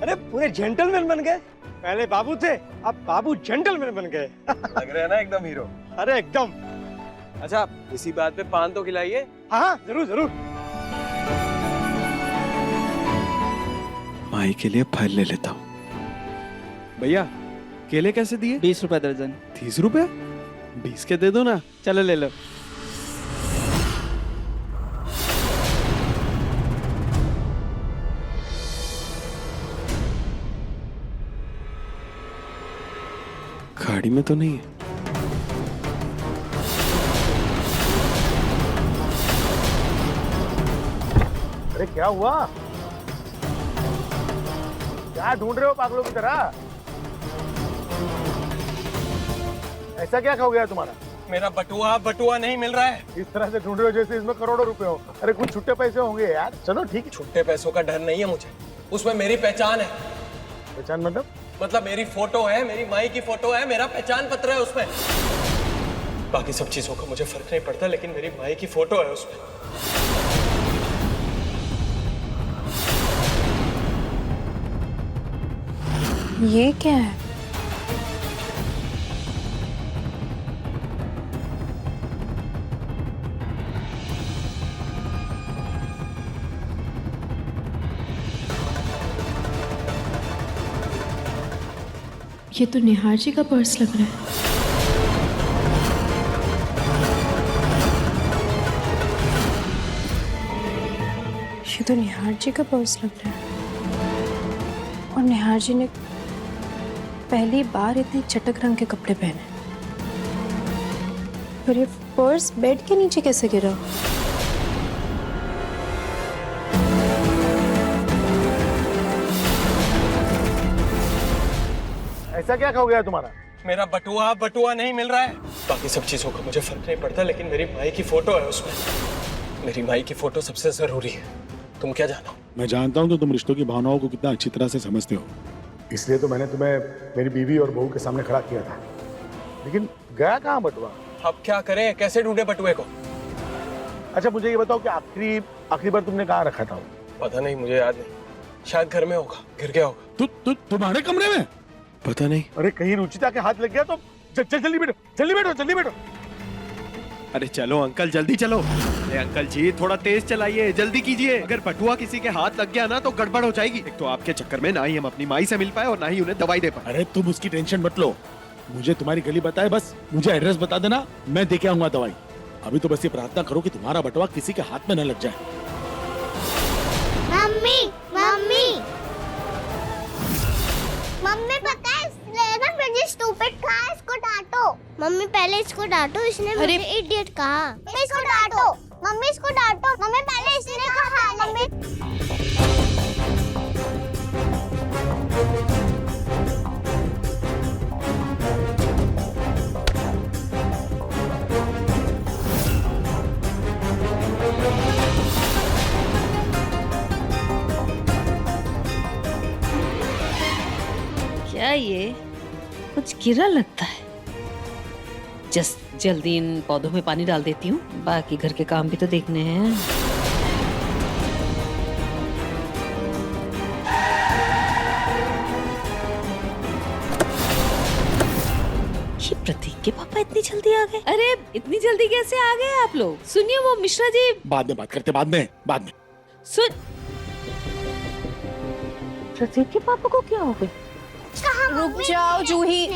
अरे पूरे जेंटलमैन बन गए। पहले बाबू थे, अब बाबू जेंटलमैन बन गए। लग रहे हैं ना एकदम हीरो। अरे एकदम। अच्छा, इसी बात पे पान तो खिलाइए। हाँ जरूर जरूर। माई के लिए फल ले लेता हूँ। भैया, केले कैसे दिए? 20 रुपए दर्जन। 30 रुपए? 20 के दे दो ना। चलो ले लो। गाड़ी में तो नहीं है। अरे क्या हुआ? क्या ढूंढ रहे हो पागलों की तरह? ऐसा क्या खो गया तुम्हारा? मेरा बटुआ नहीं मिल रहा है। इस तरह से ढूंढ रहे हो जैसे इसमें करोड़ों रुपए हो। अरे कुछ छुट्टे पैसे होंगे यार। चलो ठीक है। छुट्टे पैसों का डर नहीं है मुझे, उसमें मेरी पहचान है। पहचान मतलब? मतलब मेरी फोटो है, मेरी माई की फोटो है, मेरा पहचान पत्र है उसमें। बाकी सब चीजों का मुझे फर्क नहीं पड़ता, लेकिन मेरी माई की फोटो है उसमें। ये क्या है? ये तो निहार जी का पर्स लग रहा है। ये तो निहार जी का पर्स लग रहा है। और निहार जी ने पहली बार इतने चटक रंग के कपड़े पहने। पर ये पर्स बेड के नीचे कैसे गिरा? ऐसा क्या खो गया तुम्हारा? मेरा बटुआ नहीं मिल रहा है। बाकी सब चीजों का मुझे फर्क नहीं पड़ता, लेकिन मेरी माई की फोटो है उसमें। मेरी माई की फोटो सबसे जरूरी है। तुम क्या जानो? मैं जानता हूँ कि तुम रिश्तों की भावनाओं को कितना अच्छी तरह से समझते हो। इसलिए तो मैंने तुम्हें मेरी बीवी और बहू के सामने खड़ा किया था। लेकिन गया कहाँ बटुआ? अब क्या करें, कैसे ढूंढे बटुए को? अच्छा मुझे ये बताओ कि आखिरी बार तुमने कहाँ रखा था? पता नहीं, मुझे याद नहीं। शायद घर में होगा, गिर गया होगा। तुम्हारे कमरे में? पता नहीं। अरे कहीं रुचिता के हाथ लग गया तो जल्दी बैठो, जल्दी बैठो। अरे चलो अंकल, जल्दी चलो। अरे अंकल जी थोड़ा तेज चलाइए, जल्दी कीजिए। अगर बटुआ किसी के हाथ लग गया ना तो गड़बड़ हो जाएगी। एक तो आपके चक्कर में ना ही हम अपनी माई से मिल पाए और ना ही उन्हें दवाई दे पाए। अरे तुम उसकी टेंशन मत लो, मुझे तुम्हारी गली बताए, बस मुझे एड्रेस बता देना, मैं देके आऊंगा दवाई। अभी तो बस ये प्रार्थना करो कि तुम्हारा बटुआ किसी के हाथ में न लग जाए। मम्मी मम्मी पता है इसलिए ना फिर स्टूपिड कहा, इसको डांटो। मम्मी पहले इसको डांटो, इसने मुझे इडियट कहा। इसको डांटो मम्मी, इसको डांटो मम्मी, पहले इसने कहा मम्मी। क्या ये कुछ गिरा लगता है। जल्दी इन पौधों में पानी डाल देती हूँ, बाकी घर के काम भी तो देखने हैं। ये प्रतीक के पापा इतनी जल्दी आ गए? अरे इतनी जल्दी कैसे आ गए आप लोग? सुनिए वो मिश्रा जी। बाद में बात करते, बाद में। सुन, प्रतीक के पापा को क्या हो गया? रुक जाओ जूही।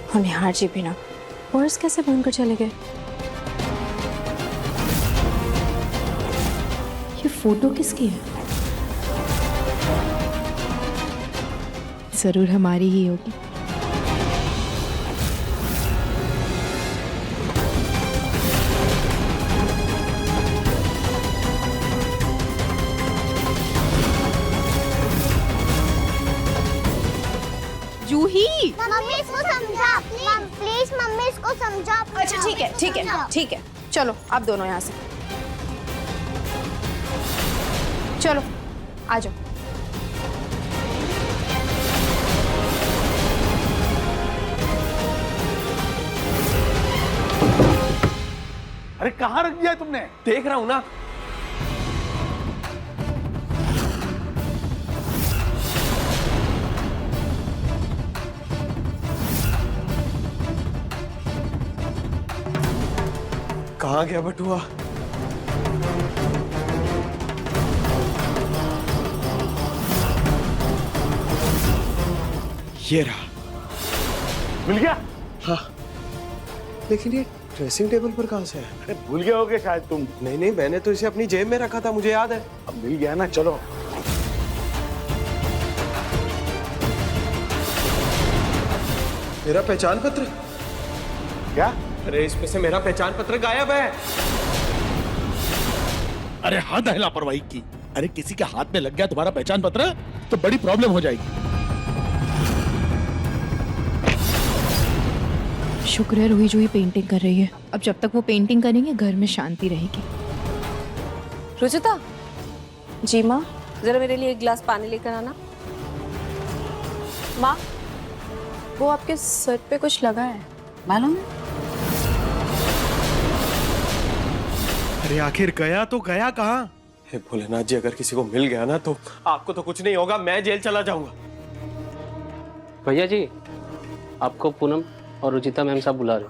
और निहार जी भी ना पर्स कैसे भूल कर चले गए? ये फोटो किसकी है? जरूर हमारी ही होगी। जूही, मम्मी इसको समझा प्लीज, मम्मी इसको समझा। अच्छा ठीक है, चलो आप दोनों यहाँ से चलो, आ जाओ। अरे कहाँ रख दिया है तुमने? देख रहा हूँ ना। कहाँ गया बटुआ? ये रहा। मिल गया? हाँ, लेकिन ये ड्रेसिंग टेबल पर कहाँ से है? अरे भूल गए होगे शायद तुम। नहीं, मैंने तो इसे अपनी जेब में रखा था, मुझे याद है। अब मिल गया ना, चलो। मेरा पहचान पत्र? क्या? अरे इसमें से मेरा पहचान पत्र गायब है। अरे हद है लापरवाही की। अरे किसी के हाथ में लग गया तुम्हारा पहचान पत्र तो बड़ी प्रॉब्लम हो जाएगी। शुक्र है रूही जूही पेंटिंग कर रही है। अब जब तक वो पेंटिंग करेंगे घर में शांति रहेगी। रुचिता। जी माँ। जरा मेरे लिए एक गिलास पानी लेकर आना। माँ, वो आपके सर पे कुछ लगा है, मालूम है? अरे आखिर गया तो गया कहाँ? हे भोलेनाथ जी, अगर किसी को मिल गया ना तो आपको तो कुछ नहीं होगा, मैं जेल चला जाऊंगा। भैया जी, आपको पूनम और रुचिता मैम साहब बुला रहे।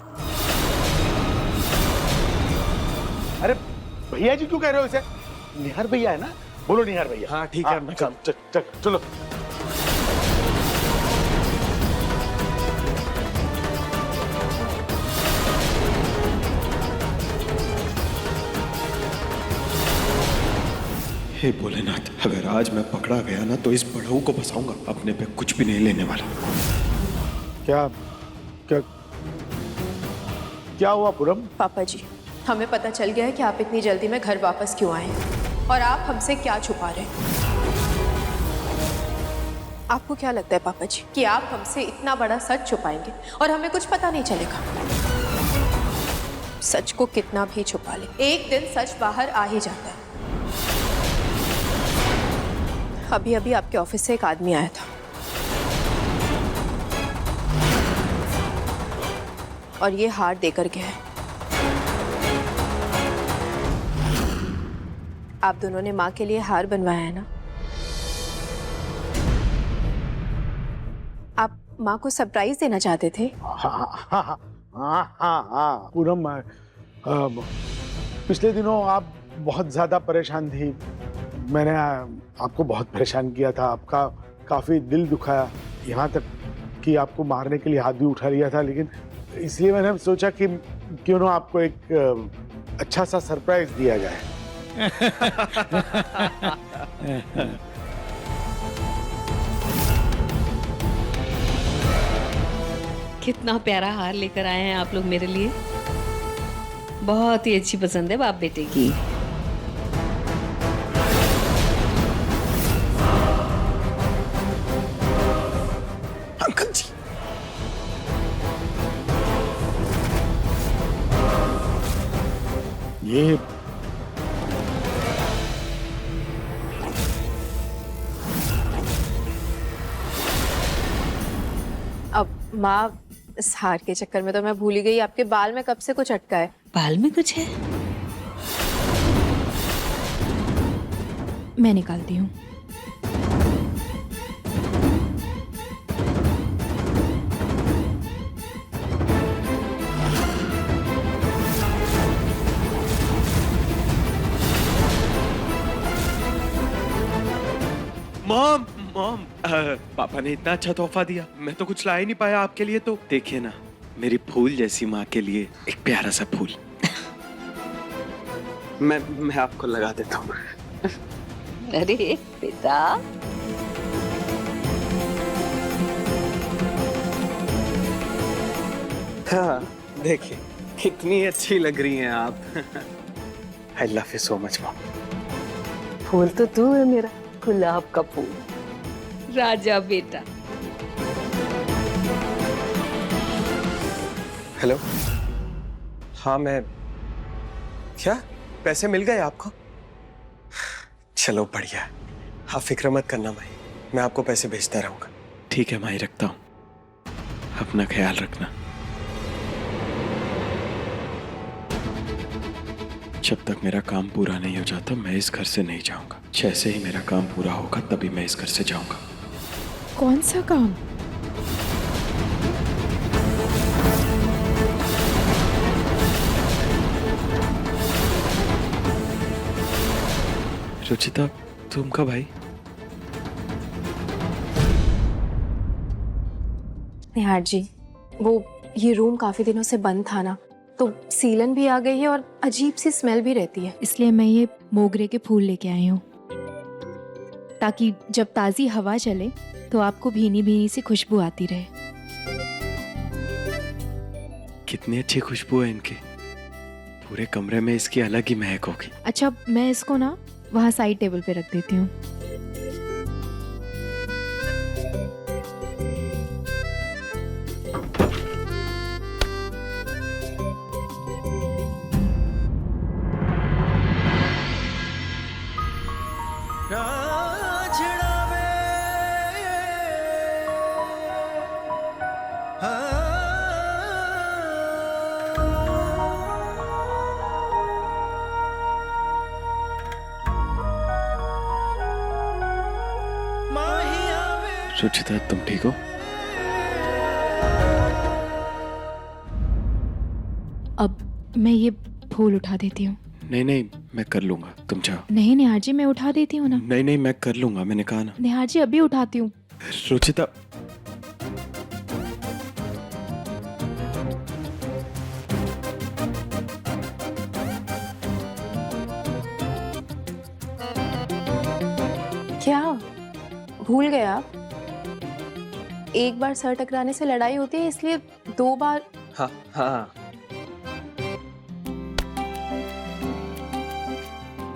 अरे भैया जी क्यों कह रहे हो इसे? निहार भैया है ना, बोलो निहार भैया। हाँ ठीक है, मैं चलो। हे भोलेनाथ, अगर आज मैं पकड़ा गया ना तो इस बड़ऊ को बसाऊंगा, अपने पे कुछ भी नहीं लेने वाला। क्या क्या क्या हुआ पूनम? पापा जी, हमें पता चल गया है कि आप इतनी जल्दी में घर वापस क्यों आए हैं और आप हमसे क्या छुपा रहे हैं। आपको क्या लगता है पापा जी कि आप हमसे इतना बड़ा सच छुपाएंगे और हमें कुछ पता नहीं चलेगा? सच को कितना भी छुपा ले, एक दिन सच बाहर आ ही जाता है। अभी अभी आपके ऑफिस से एक आदमी आया था और ये हार देकर गया है। आप दोनों ने माँ के लिए हार बनवाया है ना? आप माँ को सरप्राइज देना चाहते थे? हाँ पूनम, पिछले दिनों आप बहुत ज्यादा परेशान थी। मैंने आपको बहुत परेशान किया था, आपका काफी दिल दुखाया, यहाँ तक कि आपको मारने के लिए हाथ भी उठा लिया था। लेकिन इसलिए मैंने सोचा कि क्यों ना आपको एक अच्छा सा सरप्राइज दिया जाए। कितना प्यारा हार लेकर आए हैं आप लोग मेरे लिए। बहुत ही अच्छी पसंद है बाप बेटे की। अंकल जी, ये अब माँ, इस हार के चक्कर में तो मैं भूल ही गई आपके बाल में कब से कुछ अटका है। बाल में कुछ है? मैं निकालती हूँ। मॉम मॉम, पापा ने इतना अच्छा तोहफा दिया, मैं तो कुछ ला ही नहीं पाया आपके लिए। तो देखिए ना, मेरी फूल जैसी माँ के लिए एक प्यारा सा फूल। मैं आपको लगा देता हूँ। अरे बेटा, हाँ, देखिए कितनी अच्छी लग रही हैं आप। I love you so much mom. फूल तो तू है मेरा, गुलाब का फूल, राजा बेटा। हेलो, हाँ मैं, क्या पैसे मिल गए आपको? चलो बढ़िया, आप फिक्र मत करना भाई, मैं आपको पैसे भेजता रहूंगा। ठीक है माई, रखता हूँ, अपना ख्याल रखना। जब तक मेरा काम पूरा नहीं हो जाता मैं इस घर से नहीं जाऊंगा। जैसे ही मेरा काम पूरा होगा तभी मैं इस घर से जाऊंगा। कौन सा काम? रुचिता, तुम कब आई? निहार जी, वो ये रूम काफी दिनों से बंद था ना, तो सीलन भी आ गई है और अजीब सी स्मेल भी रहती है। इसलिए मैं ये मोगरे के फूल लेके आई हूँ, ताकि जब ताज़ी हवा चले तो आपको भीनी भीनी सी खुशबू आती रहे। कितनी अच्छी खुशबू है इनकी, पूरे कमरे में इसकी अलग ही महक होगी। अच्छा, मैं इसको ना वहाँ साइड टेबल पे रख देती हूँ। रुचिता, तुम ठीक हो? अब मैं ये फूल उठा देती हूँ। नहीं नहीं, मैं कर लूंगा, तुम जाओ। नहीं निहार जी, मैं उठा देती हूँ ना। नहीं नहीं, मैं कर लूंगा, मैंने कहा ना। निहार जी, अभी उठाती हूँ। रुचिता, क्या भूल गए आप? एक बार सर टकराने से लड़ाई होती है, इसलिए 2 बार। हाँ हाँ,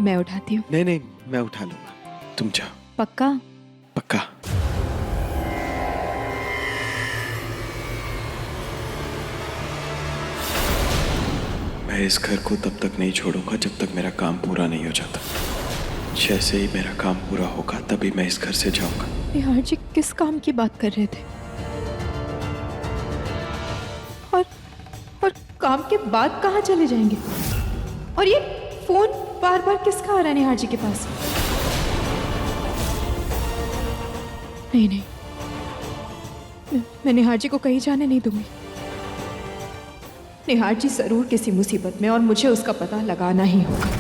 मैं उठाती हूँ। नहीं नहीं, मैं उठा लूंगा, तुम जाओ। पक्का? पक्का। मैं इस घर को तब तक नहीं छोड़ूंगा जब तक मेरा काम पूरा नहीं हो जाता। जैसे ही मेरा काम पूरा होगा तभी मैं इस घर से जाऊंगा। निहार जी, किस काम की बात कर रहे थे? और काम के बाद कहाँ चले जाएंगे? और ये फोन बार बार किसका आ रहा है निहार जी के पास? नहीं नहीं, मैं निहार जी को कहीं जाने नहीं दूंगी। निहार जी जरूर किसी मुसीबत में, और मुझे उसका पता लगाना ही होगा।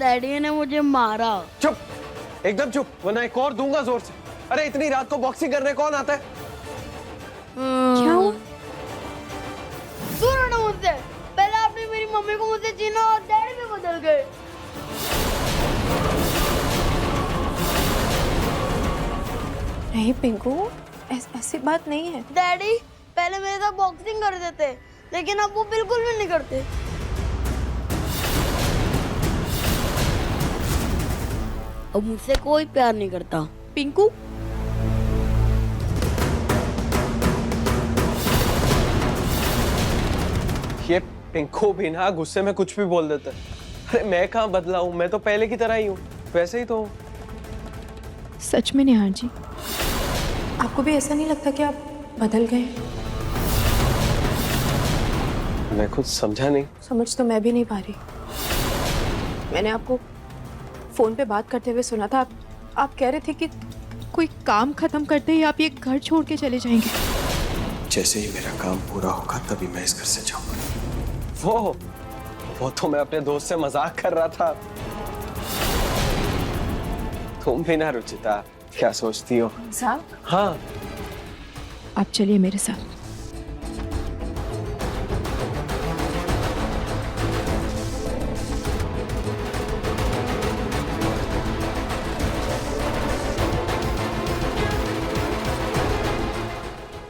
डैडी ने मुझे मारा। चुप, एकदम चुप, वरना एक और दूंगा जोर से। अरे इतनी रात को बॉक्सिंग करने कौन आता है? क्या हुआ? दूर हटो मुझसे। पहले आपने मेरी मम्मी को मुझसे छीना और डैडी में बदल गए। नहीं पिंकू, ऐसी बात नहीं है। डैडी पहले मेरे साथ बॉक्सिंग करते थे, लेकिन अब वो बिल्कुल भी नहीं करते। अब मुझसे कोई प्यार नहीं करता। पिंकू, ये पिंकू भी ना गुस्से में कुछ भी बोल देता है। अरे मैं कहाँ बदला हूँ, मैं तो पहले की तरह ही हूँ, वैसे ही तो हूँ। सच में निहार जी, आपको भी ऐसा नहीं लगता कि आप बदल गए? मैं खुद समझा नहीं। समझ तो मैं भी नहीं पा रही। मैंने आपको फोन पे बात करते हुए सुना था, आप कह रहे थे कि कोई काम खत्म करते ही आप ये घर छोड़ के चले जाएंगे। जैसे ही मेरा काम पूरा होगा तभी मैं इस घर से जाऊंगा। वो तो मैं अपने दोस्त से मजाक कर रहा था। तुम भी ना रुचिता, क्या सोचती हो? साहब? हाँ, आप चलिए मेरे साथ।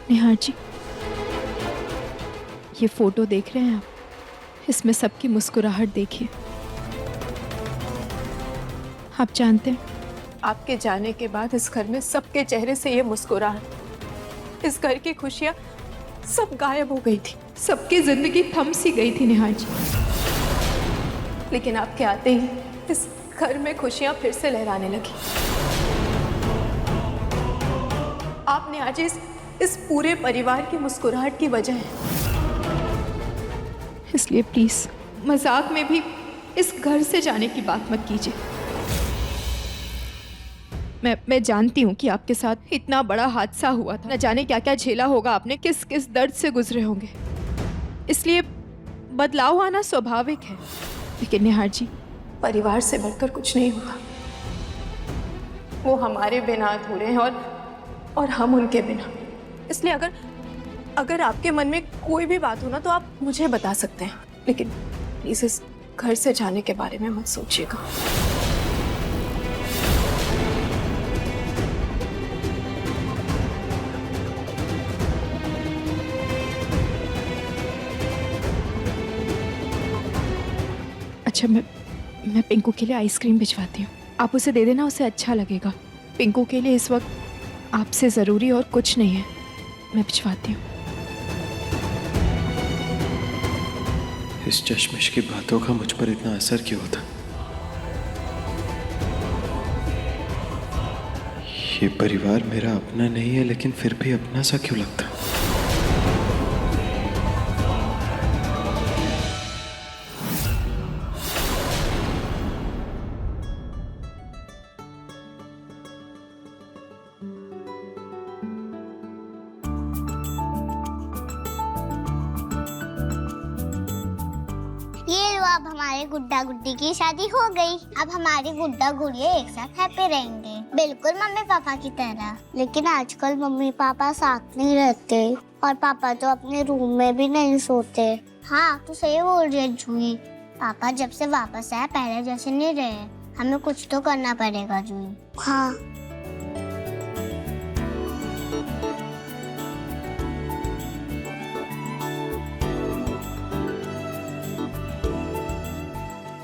निहार जी, ये फोटो देख रहे हैं आप? इसमें सबकी मुस्कुराहट देखिए। आप जानते हैं, आपके जाने के बाद इस घर में सबके चेहरे से ये मुस्कुराहट, इस घर की खुशियां सब गायब हो गई थी। सबकी जिंदगी थम सी गई थी निहार जी। लेकिन आपके आते ही इस घर में खुशियां फिर से लहराने लगी। आपने आज इस पूरे परिवार की मुस्कुराहट की वजह है। इसलिए प्लीज मजाक में भी इस घर से जाने की बात मत कीजिए। मैं जानती हूँ कि आपके साथ इतना बड़ा हादसा हुआ था, न जाने क्या क्या झेला होगा आपने, किस किस दर्द से गुजरे होंगे। इसलिए बदलाव आना स्वाभाविक है। लेकिन निहार जी, परिवार से बढ़कर कुछ नहीं होता। वो हमारे बिना अधूरे हैं और हम उनके बिना। इसलिए अगर आपके मन में कोई भी बात हो ना, तो आप मुझे बता सकते हैं। लेकिन प्लीज इस घर से जाने के बारे में मत सोचिएगा। अच्छा, मैं पिंकू के लिए आइसक्रीम भिजवाती हूँ। आप उसे दे देना, उसे अच्छा लगेगा। पिंकू के लिए इस वक्त आपसे ज़रूरी और कुछ नहीं है। मैं भिजवाती हूँ। इस चश्मिश की बातों का मुझ पर इतना असर क्यों होता? ये परिवार मेरा अपना नहीं है, लेकिन फिर भी अपना सा क्यों लगता? अब हमारे गुड्डा गुड्डी की शादी हो गई। अब हमारी गुड्डा गुड़िया एक साथ हैप्पी रहेंगे, बिल्कुल मम्मी पापा की तरह। लेकिन आजकल मम्मी पापा साथ नहीं रहते और पापा तो अपने रूम में भी नहीं सोते। हाँ, तो सही बोल रही है जूही। पापा जब से वापस आए पहले जैसे नहीं रहे। हमें कुछ तो करना पड़ेगा जूही। हाँ,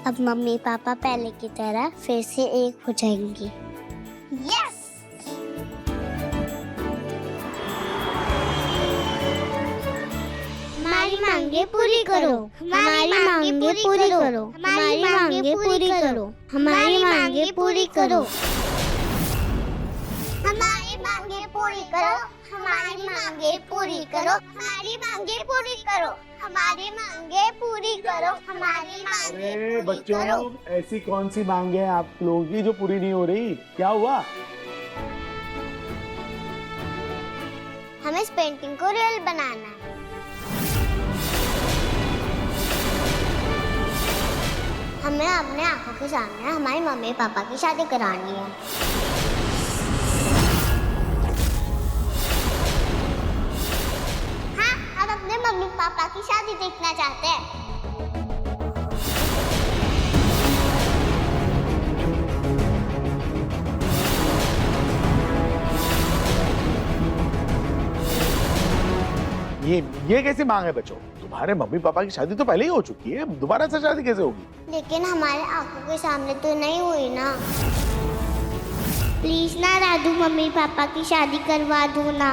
अब मम्मी पापा पहले की तरह फिर से एक हो जाएंगे। यस! हमारी मांगे पूरी करो, हमारी मांगे पूरी करो, हमारी मांगे पूरी करो, हमारी मांगे पूरी करो, हमारी मांगे पूरी करो, हमारी मांगे पूरी करो, हमारी मांगे पूरी करो, हमारी मांगे पूरी करो, हमारी मांगे। अरे बच्चों, ऐसी कौन सी मांगे हैं आप लोगों की जो पूरी नहीं हो रही? क्या हुआ? हमें इस पेंटिंग को रियल बनाना है। हमें अपने आंखों के सामने हमारी मम्मी पापा की शादी करानी है। हाँ, हम अपने मम्मी पापा की शादी देखना चाहते हैं। ये कैसी मांग है बच्चों? तुम्हारे मम्मी पापा की शादी तो पहले ही हो चुकी है, दोबारा से शादी कैसे होगी? लेकिन हमारे आंखों के सामने तो नहीं हुई ना। प्लीज ना दादू, मम्मी पापा की शादी करवा दो ना।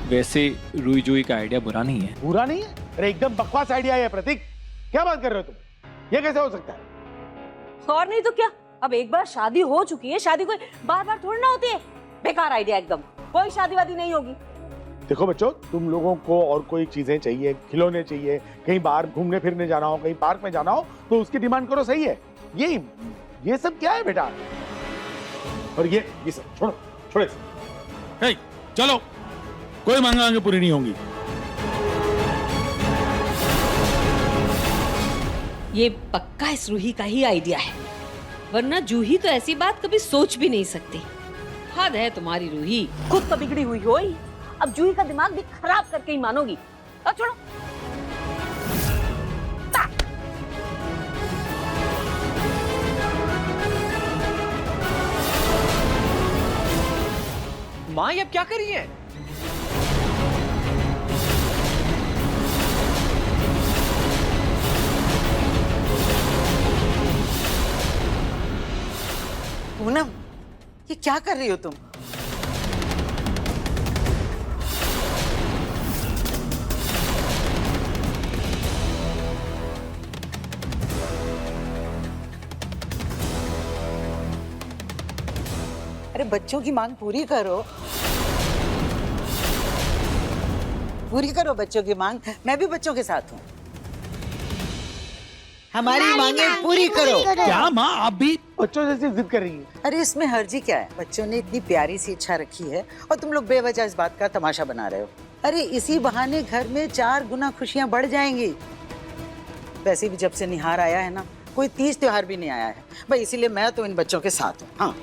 वैसे रुई जुई का आइडिया बुरा नहीं है। बुरा नहीं है? अरे एकदम बकवास आइडिया है प्रतीक। क्या बात कर रहे हो तुम? ये कैसे हो सकता है? और नहीं तो क्या, अब एक बार शादी हो चुकी है, शादी कोई बार बार थोड़ी ना होती है। बेकार आइडिया एकदम, कोई शादी वादी नहीं होगी। देखो बच्चों, तुम लोगों को और कोई चीजें चाहिए, खिलौने चाहिए, कहीं बाहर घूमने फिरने जाना हो, कहीं पार्क में जाना हो, तो उसकी डिमांड करो, सही है। ये सब क्या है बेटा? और ये सब छोड़ो, छोड़ो। हे, चलो, कोई मांग आगे पूरी नहीं होंगी। ये पक्का इस रूही का ही आइडिया है, वरना जूही तो ऐसी बात कभी सोच भी नहीं सकती। हद है तुम्हारी रूही। खुद तो बिगड़ी हुई हो ही, अब जूही का दिमाग भी खराब करके ही मानोगी। अब छोड़ो। माँ ये अब क्या कर रही है? पूनम, ये क्या कर रही हो तुम? अरे बच्चों की मांग पूरी करो, पूरी करो बच्चों की मांग। मैं भी बच्चों के साथ हूँ, हमारी मांगें पूरी करो। क्या माँ, आप भी बच्चों जैसी जिद कर रही है? अरे इसमें हर्जी क्या है? बच्चों ने इतनी प्यारी सी इच्छा रखी है और तुम लोग बेवजह इस बात का तमाशा बना रहे हो। अरे इसी बहाने घर में 4 गुना खुशियां बढ़ जाएंगी। वैसे भी जब से निहार आया है ना, कोई तीज त्योहार भी नहीं आया है भाई, इसीलिए मैं तो इन बच्चों के साथ हूँ। हाँ,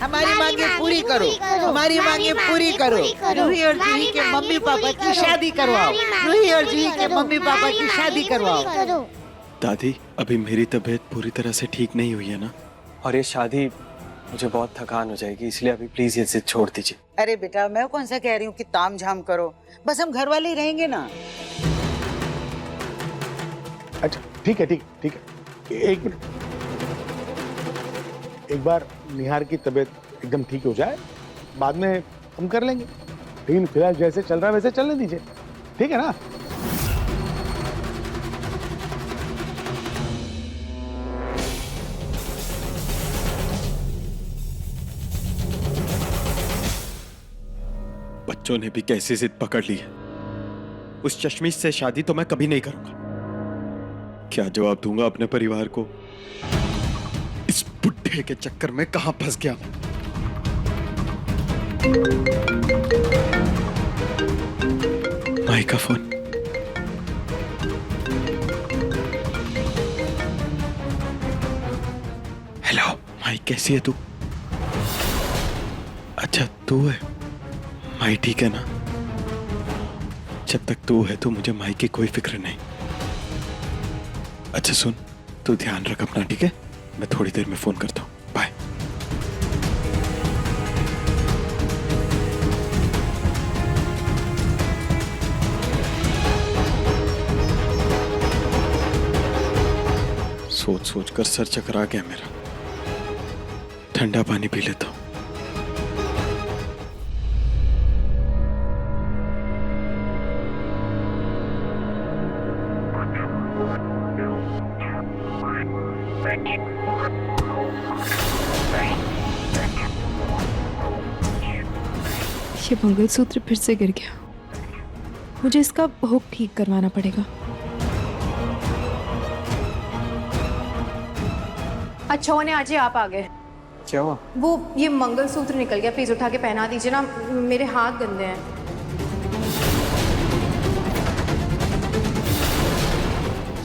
हमारी मांगें पूरी करो, हमारी मांगें पूरी करो। रूही और जूही के मम्मी पापा की शादी करवाओ, रूही और जूही के मम्मी पापा की शादी करवाओ। दादी, अभी मेरी तबीयत पूरी तरह से ठीक नहीं हुई है ना, और ये शादी मुझे बहुत थकान हो जाएगी, इसलिए अभी प्लीज ये जिद छोड़ दीजिए। अरे बेटा, मैं कौन सा कह रही हूँ कि ताम झाम करो, बस हम घर वाले ही रहेंगे ना। अच्छा ठीक है, ठीक है। एक मिनट, एक बार निहार की तबीयत एकदम ठीक हो जाए, बाद में हम कर लेंगे। लेकिन फिलहाल जैसे चल रहा है वैसे चलने दीजिए, ठीक है ना? बच्चों ने भी कैसी जिद पकड़ ली है। उस चश्मिश से शादी तो मैं कभी नहीं करूंगा। क्या जवाब दूंगा अपने परिवार को? इस बुढ़े के चक्कर में कहां फंस गया मैं। माई का फोन। हेलो माई, कैसी है तू? अच्छा तू है माई, ठीक है ना? जब तक तू है तो मुझे माई की कोई फिक्र नहीं। अच्छा सुन, तू ध्यान रख अपना, ठीक है? मैं थोड़ी देर में फोन करता हूँ, बाय। सोच सोच कर सर चकरा गया मेरा। ठंडा पानी पी लेता हूँ। ये मंगलसूत्र फिर से गिर गया। मुझे इसका हुक ठीक करवाना पड़ेगा। अच्छा होने आज ही आप आ गए। क्या हुआ? वो ये मंगलसूत्र निकल गया, प्लीज उठा के पहना दीजिए ना, मेरे हाथ गंदे हैं।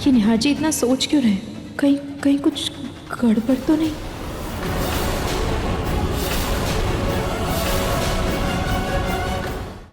ये निहार जी इतना सोच क्यों रहे? कहीं कहीं कुछ गड़बड़ तो नहीं?